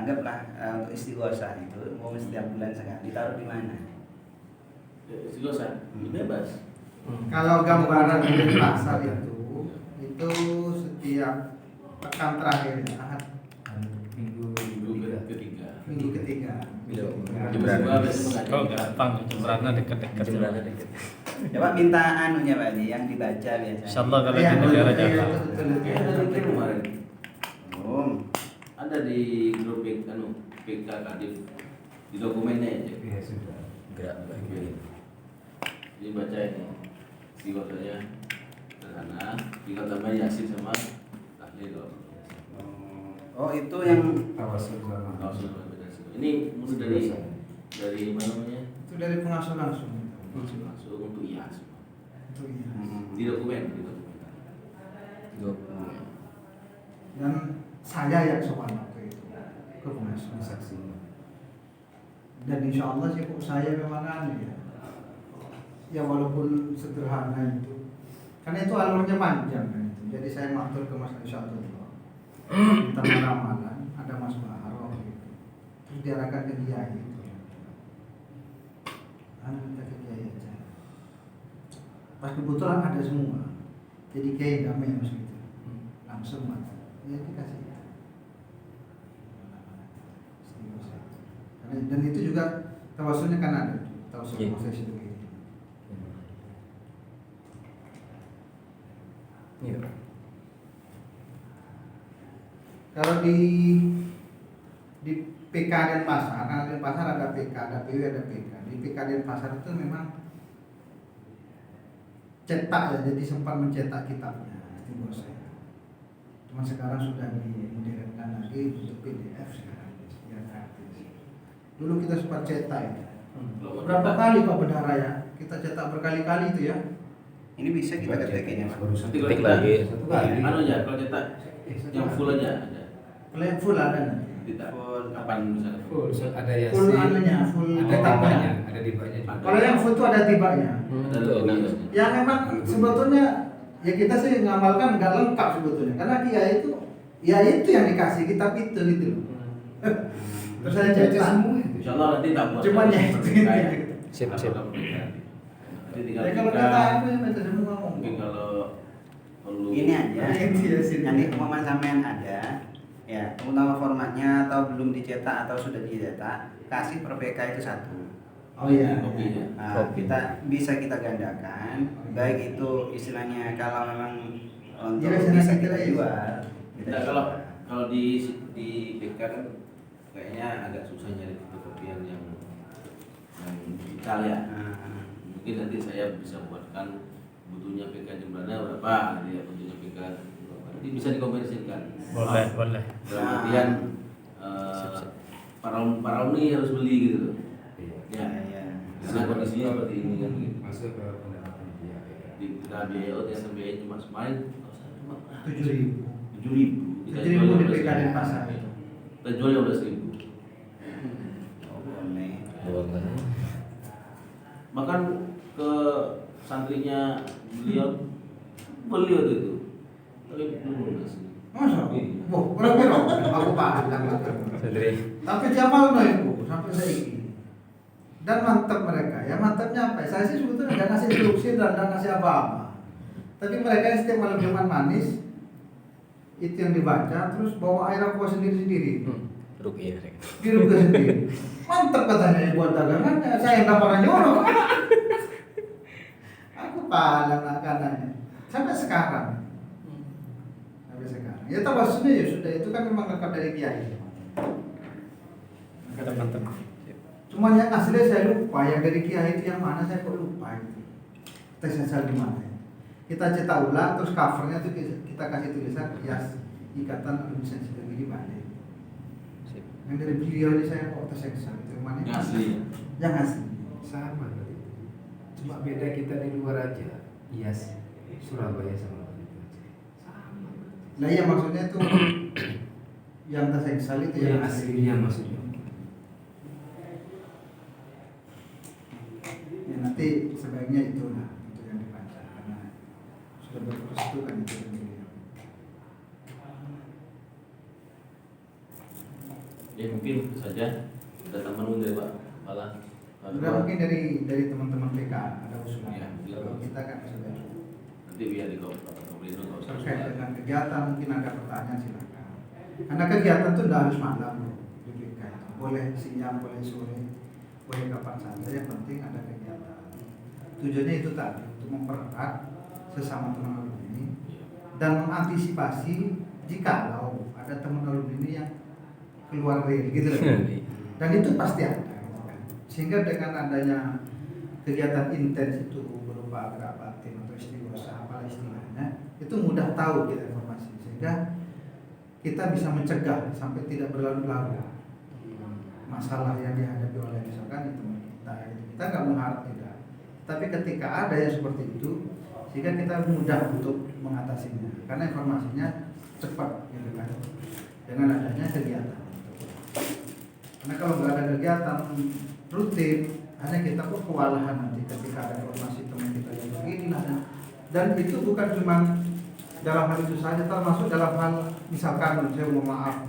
anggaplah untuk istighosah itu mau setiap bulan sekali ditaruh di mana?
Silosan, bebas.
Kalau gambaran dari pasar itu setiap pekan terakhir Ahad
Minggu
ketiga.
minggu ketiga.
Jemberan.
Oh, gampang. Jemberannya dekat-dekat.
Coba minta anunya Pak Haji, yang dibaca biasanya.
Insyaallah kalau di negara Jawa.
Ada kemarin.
Oh,
Ada di grup PK Kadif di dokumennya aja.
ya sudah.
Gerak lagi.
Jadi baca ini istighosahnya sederhana, tinggal tambah yasin sama tahlil.
oh itu yang
Tawasul sama.
Ini menurut dari apa namanya?
Itu dari pengasuh langsung.
Langsung untuk IAS.
Itu iya.
Di dokumen.
Dan saya yang sopan waktu itu ke pengasuh.
Saksi.
Dan insya Allah sih kok saya memang aneh ya walaupun sederhana itu karena itu alurnya panjang kan itu. Jadi saya matur ke Mas Insyaallah minta ramalan ada Mas Bahar gitu. Terus diarahkan ke dia gitu minta ke Kiai aja pas kebetulan ada semua, jadi kayak damai harus gitu, langsung mata, ya dikasih. Dan itu juga tawasulnya kan ada, tawasul proses itu begini. Kalau di PK dan pasar, karena di pasar ada PK, ada PW, ada PK. Di PK dan pasar itu memang cetak ya, jadi sempat mencetak kitabnya itu bos saya. Cuma sekarang sudah dimodernkan lagi untuk PDF sekarang, biar gratis. Dulu kita sempat cetak ya. Berapa kali Pak Bendahara ya? Kita cetak berkali-kali itu ya.
Ini bisa kita ketik Mas.
Ketik lagi.
Anu ya, kalau cetak yang full aja ada.
Kalau yang full ada nanti.
Tidak full kapan misalnya?
Full, ada ya.
Full anunya, full
ada tibanya, ada tibanya.
Kalau yang full itu ada tibanya.
Ada logonya.
Ya memang sebetulnya ya kita sih ngamalkan nggak lengkap sebetulnya, karena kiai itu ya itu yang dikasih kitab itu gitu loh. Terus saya cetak semua.
Insyaallah nanti tak buat.
Cuman ya itu.
Sip.
Nanti tinggal
Ya kalau kata aku ya minta semua ngomong.
mungkin kalau perlu
Ini aja.
Yang
Nanti pengumuman sampean ada, ya utama formatnya atau belum dicetak atau sudah dicetak, kasih per PK itu 1.
Oh iya.
kopinya.
Nah, kita bisa kita gandakan, baik itu istilahnya kalau memang untuk
Ya,
bisa
kita
kita
ya.
jual. Kita
Nah,
jual.
kalau di BK kan kayaknya agak susah nyari fotokopian yang digital ya. Mungkin nanti saya bisa buatkan butuhnya PK Jembrana berapa, nanti ya butuhnya PK berapa. Nanti bisa dikomersilkan.
Boleh.
Dalam artian para alumni harus beli gitu loh. Ya. Karena kondisinya seperti ini kan gitu.
Masuk ke pendapatan dia.
Kita biaya yang biaya cuma semain
7.000.
7.000. Kita
7.000
jual
di PK dan pasar.
Kita jual 15.000.
Boleh.
Bahkan ke santrinya beliau beli waktu itu, tapi belum lunas.
Masa?
Iya.
Wah, berapa? Aku paham.
Sendiri.
Tapi Jamal no ibu sampai saya ini. Dan mantap mereka. Ya mantapnya apa? Saya sih sebetulnya nggak ngasih instruksi dan nggak ngasih apa-apa. Tapi mereka setiap malam Jumat manis itu yang dibaca, terus bawa air aqua sendiri-sendiri.
Rugi ya.
Diruga sendiri. Mantap katanya buat dagangannya. Saya nggak pernah nyuruh. Aku paham makanannya. Sampai sekarang. Ya tawasulnya ya sudah, itu kan memang lengkap dari kiai.
Mantap.
Cuman yang aslinya saya lupa, yang dari kiai itu yang mana saya kok lupa itu. Tes asal di mana? Kita cetak ulang, terus covernya itu kita kasih tulisan Yas Ikatan Alumni Sains Teknologi Bali. Yang dari beliau ini saya kok tes asal itu yang mana?
Yang asli.
Yang asli.
Sama tadi. Cuma beda kita di luar aja. Yes. Surabaya sama Bali. Sama.
Nah iya maksudnya itu yang tes asal itu yang asli.
aslinya maksudnya.
Ya, nanti sebaiknya itu lah itu yang dibaca karena sudah berproses kan itu yang beliau.
Ya mungkin saja ada teman dari Pak Pala.
Sudah mungkin dari teman-teman PK ada usulan.
Ya,
Kalau kita kan sudah
nanti biar di Pak Komando nggak usah.
terkait dengan kegiatan mungkin ada pertanyaan silakan. Karena kegiatan itu tidak harus malam loh di PK itu. Boleh siang, boleh sore, boleh kapan saja. Yang penting ada kegiatan. Tujuannya itu tadi untuk mempererat sesama teman alumni dan mengantisipasi jikalau ada teman alumni yang keluar rel gitu loh. Dan itu pasti ada gitu kan. Sehingga dengan adanya kegiatan intens itu berupa gerak batin atau istighosa apa istilahnya, itu mudah tahu kita informasi sehingga kita bisa mencegah sampai tidak berlarut-larut masalah yang dihadapi oleh misalkan teman kita. Kita nggak mengharap tidak, tapi ketika ada yang seperti itu sehingga kita mudah untuk mengatasinya karena informasinya cepat gitu kan dengan adanya kegiatan. Karena kalau nggak ada kegiatan rutin, hanya kita kok kewalahan nanti ketika ada informasi teman kita yang begini dan itu bukan cuma dalam hal itu saja, termasuk dalam hal misalkan saya mau maaf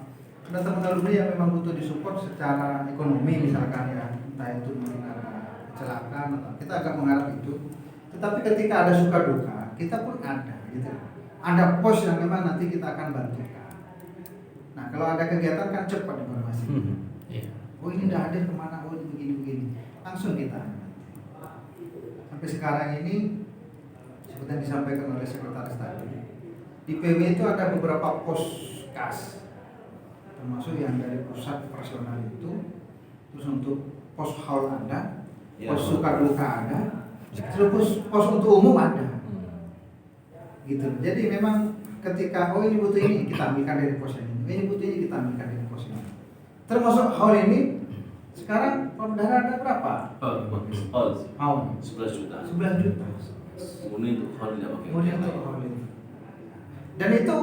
ada teman alumni yang memang butuh disupport secara ekonomi misalkan ya, entah itu mungkin ada kecelakaan atau kita agak mengharap Tetapi ketika ada suka duka, kita pun ada gitu. Ada pos yang memang nanti kita akan bantukan. Nah, kalau ada kegiatan kan cepat informasi. Oh ini udah hadir kemana? Oh ini begini. Langsung kita. Sampai sekarang ini seperti yang disampaikan oleh sekretaris tadi, di PW itu ada beberapa pos kas, termasuk yang dari pusat operasional itu, terus untuk pos haul ada, pos suka duka ada, terus pos untuk umum ada, gitu. Jadi memang ketika ini butuh ini kita ambilkan dari pos ini butuh ini kita ambilkan dari pos ini. Termasuk haul ini sekarang pemdara ada berapa? Haul
11 juta.
11 juta.
Murni untuk haul tidak pakai.
Murni untuk haul ini. Dan itu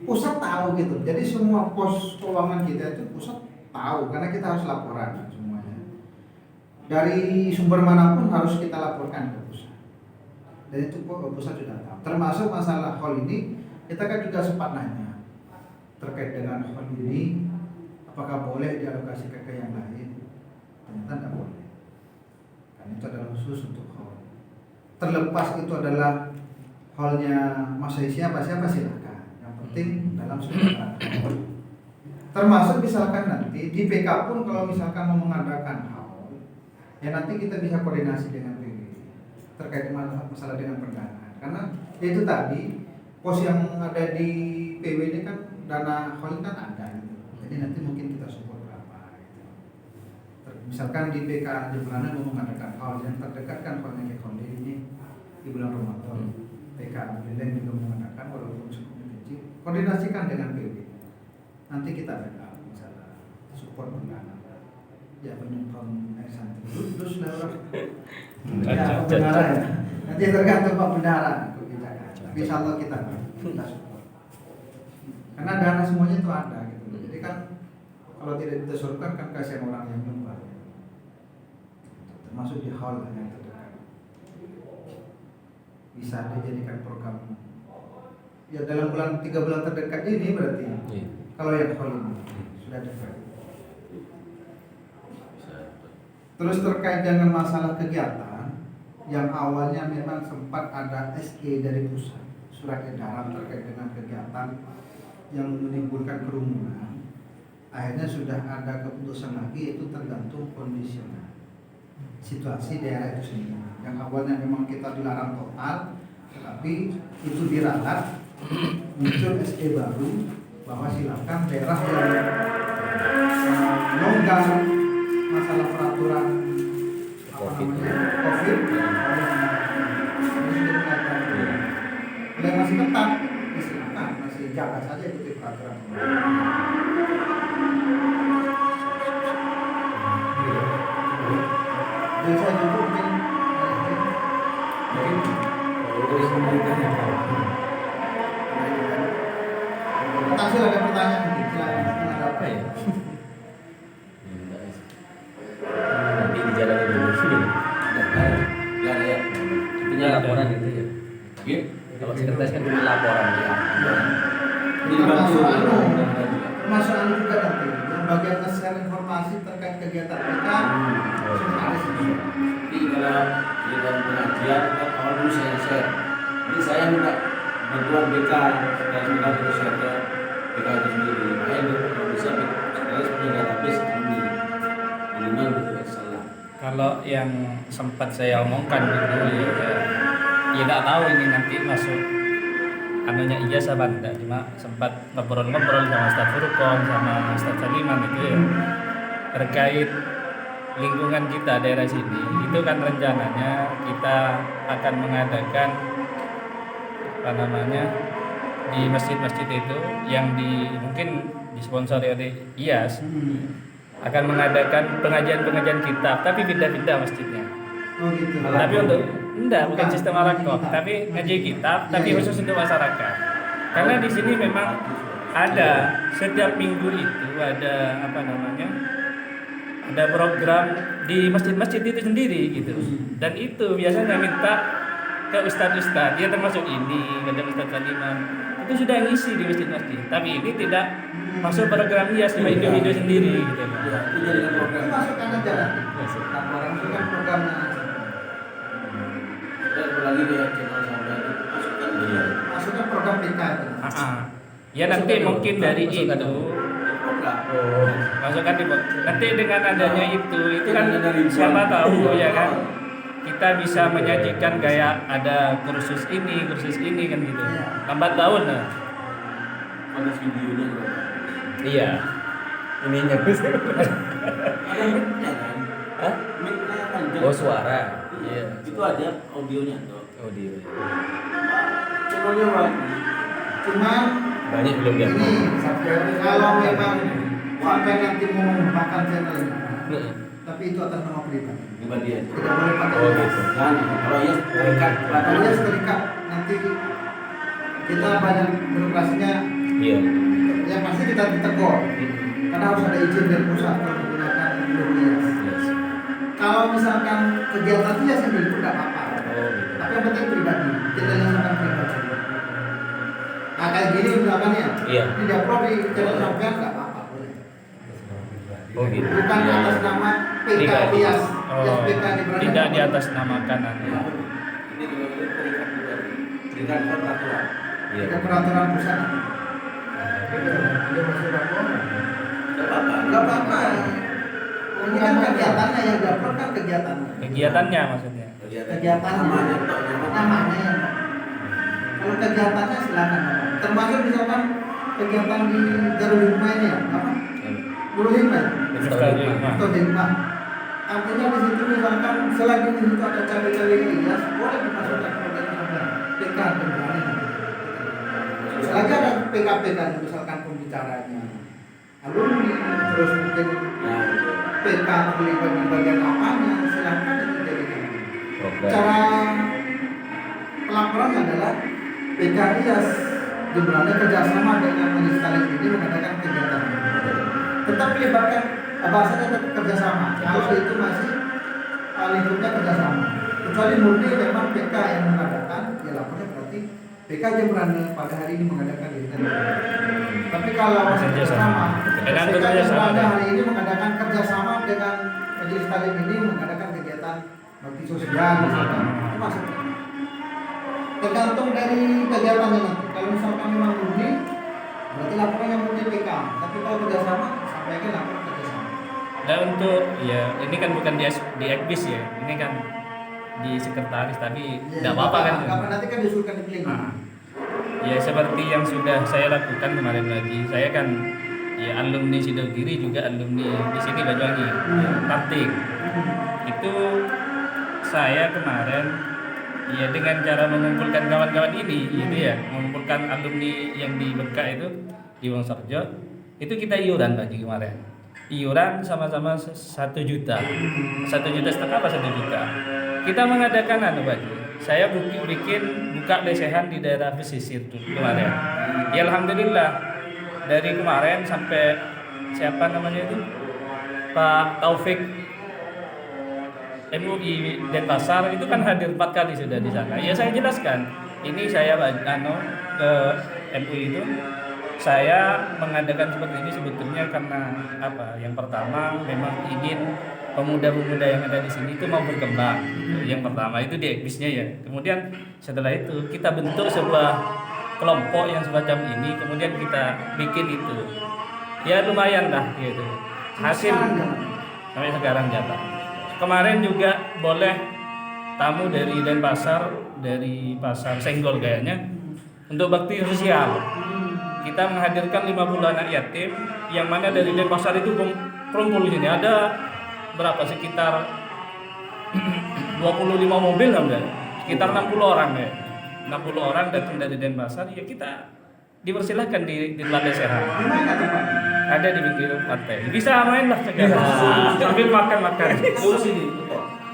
pusat tahu gitu. Jadi semua pos keuangan kita itu pusat tahu karena kita harus laporan semuanya. Dari sumber manapun harus kita laporkan ke pusat. Dan itu pusat sudah tahu. Termasuk masalah haul ini kita kan juga sempat nanya terkait dengan haul ini, apakah boleh dialokasikan ke yang lain? Ternyata tidak boleh. Karena itu adalah khusus untuk haul. Terlepas itu adalah haulnya Mas siapa silakan. Yang penting dalam surat. Termasuk misalkan nanti di PK pun kalau misalkan mau mengadakan haul, ya nanti kita bisa koordinasi dengan PW terkait masalah dengan pendanaan. Karena itu tadi pos yang ada di PW ini kan dana haul kan ada gitu. Jadi nanti mungkin kita support berapa gitu. Misalkan di PK Jemberana mau mengadakan haul yang terdekat kan haulnya haul ini di bulan Ramadan. PK Belen juga mengadakan walaupun cukup kecil. Koordinasikan dengan PW. Nanti kita backup misalnya support pendanaan. Ya penumpang air santai. Terus lah ya, bendara ya. Nanti tergantung Pak Bendara kebijakan. Tapi insya Allah kita support. Karena dana semuanya itu ada gitu. Jadi kan kalau tidak ditesurkan kan kasihan orang yang nyumbang. Termasuk di hall yang terdekat. Bisa dijadikan program. Ya dalam 3 bulan terdekat ini berarti. Kalau yang hall ini sudah dekat. Terus terkait dengan masalah kegiatan yang awalnya memang sempat ada SE dari pusat, surat edaran terkait dengan kegiatan yang menimbulkan kerumunan, akhirnya sudah ada keputusan lagi, yaitu tergantung kondisional situasi daerah itu sendiri. Yang awalnya memang kita dilarang total, tetapi itu diralat, muncul SE baru bahwa silakan daerah yang longgar masalah peraturan COVID yang masih ketat, silakan masih jaga saja ikuti peraturan. Jadi saya cukup mungkin Tasir ada pertanyaan mungkin silakan ada apa ya?
Nanti dijalani dulu sih. Ya ya. Punya laporan itu ya. Iya. Kalau sekretaris kan punya laporan ya.
Termasuk juga nanti yang bagian share informasi terkait kegiatan kita ada sini.
Di dalam pengajian kan awal dulu saya share. Jadi saya minta bantuan BK dan BK itu share ke BK itu sendiri. Makanya kalau bisa sekretaris punya database sendiri. Minimal gitu Excel lah.
Kalau yang sempat saya omongkan dulu ya nggak tahu ini nanti masuk anunya ijazah apa enggak, cuma sempat ngobrol-ngobrol sama Ustaz Furqon sama Ustaz Saliman itu ya terkait lingkungan kita daerah sini. Itu kan rencananya kita akan mengadakan apa namanya di masjid-masjid itu yang mungkin disponsori oleh IAS akan mengadakan pengajian kitab tapi pindah-pindah masjidnya.
Oh gitu.
Tapi untuk bukan sistem al-Qur'an, tapi ngaji kitab tapi khusus untuk masyarakat. Karena di sini memang ada setiap minggu itu ada apa namanya? Ada program di masjid-masjid itu sendiri gitu. Dan itu biasanya minta ke ustadz-ustadz, dia termasuk ini, ada Ustadz Saliman. Itu sudah ngisi di masjid-masjid. Tapi ini tidak masuk program IAS cuma individu sendiri gitu.
Ya, itu jadi program. Masukkan aja. Laporan itu kan programnya.
Ya nanti mungkin dari itu masukkan di nanti dengan adanya itu kan siapa tahu ya kan kita bisa menyajikan kayak ada kursus ini kan gitu lambat laun lah.
Ada videonya juga.
Iya
Ininya.
Ada mic-nya kan?
Hah?
Mic-nya panjang.
Oh, suara. Iya.
Itu ada audionya tuh.
Audio.
Channelnya Bang. Cuman
Banyak belum ya?
ini kalau memang sampai nanti mau mengembangkan channel ini, tapi itu atas nama pribadi.
Pribadi aja.
Tidak boleh pakai
Oh,
tas.
gitu.
Kan kalau ya terikat
Kalau dia serikat nanti kita banyak birokrasinya,
Iya.
ya pasti kita ditegur. Karena harus ada izin dari pusat kalau menggunakan Indonesia.
Yes.
Kalau misalkan kegiatan dia sendiri itu tidak apa-apa.
Oh, gitu.
Tapi yang penting pribadi, channelnya sampai pribadi. Nah kayak gini misalkan ya,
Iya.
tidak perlu di channel sampean nggak apa-apa boleh.
Oh, gitu.
Bukan
Iya.
atas nama PK
Tidak.
Bias,
Oh,
PK di
tidak di atas nama kanan.
ini juga terikat juga. Terikat peraturan.
Iya.
Ada peraturan pusat. Nggak apa-apa. Ini kan kegiatannya yang dapat kan kegiatannya.
Kegiatannya maksudnya.
Kegiatannya, namanya. Kalau kegiatannya silakan. Termasuk misalkan kegiatan di Darul Hikmah ini ya, apa? Darul Hikmah. Atau di Hikmah. Artinya di situ misalkan selagi di situ ada cawe-cawe Ilyas, boleh dimasukkan program sampai PK berani. Selagi ada PK-PK misalkan pembicaranya alumni, terus mungkin PK terlibat di bagian apanya, silahkan itu jadikan. Cara pelaporan adalah PK Ilyas jumlahnya kerjasama dengan Majelis Taklim ini mengadakan kegiatan. Tetap melibatkan bahasanya tetap kerjasama. Kalau itu masih lingkupnya kerjasama. Kecuali murni memang PK yang mengadakan, ya lapornya berarti PK Jembrana pada hari ini mengadakan kegiatan. Tapi kalau masih kerjasama, PK Jembrana hari ini mengadakan kerjasama dengan Majelis Taklim ini mengadakan kegiatan bakti sosial misalkan. Itu maksudnya. Tergantung dari kegiatannya nanti. Kalau misalkan memang murni, berarti laporannya murni PK. Tapi kalau kerjasama, sampaikan laporan kerjasama.
Dan untuk ya ini kan bukan di Ekbis ya, ini kan di sekretaris tapi tidak apa-apa kan.
Nanti kan diusulkan di pleno.
Ya seperti yang sudah saya lakukan kemarin lagi, saya kan ya alumni Sidogiri juga alumni di sini Banyuwangi, Partik. Itu saya kemarin ya dengan cara mengumpulkan kawan-kawan ini, gitu ya, mengumpulkan alumni yang di Beka itu di Wonosobo, itu kita iuran bagi kemarin. Iuran sama-sama 1 juta, 1,5 juta apa 1 juta. Kita mengadakan bagi. Saya bikin buka lesehan di daerah pesisir tuh kemarin. Ya alhamdulillah dari kemarin sampai siapa namanya itu Pak Taufik MUI Denpasar itu kan hadir 4 kali sudah di sana. Ya saya jelaskan, ini saya ke MUI itu saya mengadakan seperti ini sebetulnya karena apa? Yang pertama memang ingin pemuda-pemuda yang ada di sini itu mau berkembang. Yang pertama itu di Ekbisnya ya. Kemudian setelah itu kita bentuk sebuah kelompok yang semacam ini, kemudian kita bikin itu. Ya lumayan lah gitu. Hasil sampai sekarang jatah. Kemarin juga boleh tamu dari Denpasar, dari Pasar Senggol kayaknya, untuk bakti sosial. Kita menghadirkan 50 anak yatim, yang mana dari Denpasar itu kumpul di sini. Ada berapa? Sekitar 25 mobil kan, sekitar 60 orang ya. 60 orang datang dari Denpasar, ya kita dipersilahkan di Lantai Sehat. Ada di pinggir pantai. Bisa main lah sekarang. Sambil makan-makan.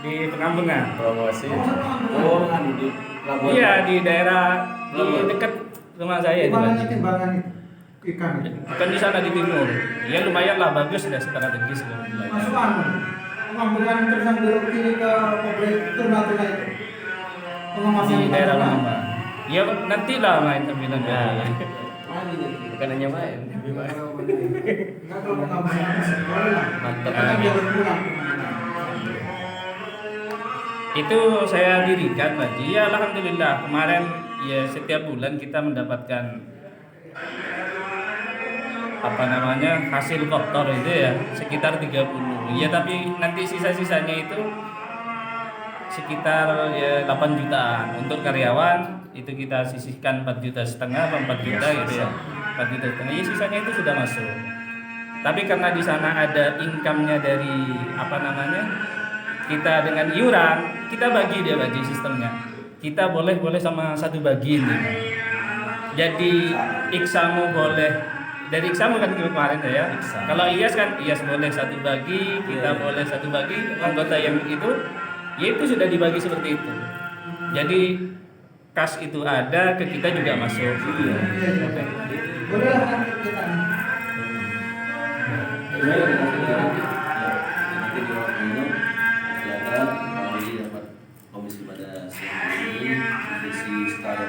Di Pengambengan.
Promosi.
Oh, di Labuan.
Iya, di daerah di dekat rumah saya.
Timbangan ikan.
Bukan di sana di timur. Ya lumayan lah, bagus sudah strategis.
Masuk Pengambengan terus yang belok kiri ke Pabrik Tuna-Tuna itu.
Di daerah mana? Ya nanti lah main sambilan.
Bukan hanya main, tapi main.
Enggak kalau Pengambengan boleh lah.
Mantap.
Kita kan jalur pulang.
Itu saya dirikan lagi. Ya alhamdulillah kemarin ya setiap bulan kita mendapatkan apa namanya hasil kotor itu ya sekitar 30 ya, tapi nanti sisa-sisanya itu sekitar ya 8 jutaan untuk karyawan itu kita sisihkan 4,5 juta atau 4 juta gitu ya, 4,5 juta ya, sisanya itu sudah masuk. Tapi karena di sana ada income-nya dari apa namanya kita dengan iuran, kita bagi sistemnya, kita boleh sama satu bagi ini. Jadi Iksamu boleh dari Iksamu kan kemarin ya. Kalau IAS kan IAS boleh satu bagi, kita boleh satu bagi, anggota yang itu ya itu sudah dibagi seperti itu. Jadi kas itu ada ke kita juga masuk.
Nanti di waktu ini silakan kembali dapat komisi pada siang ini divisi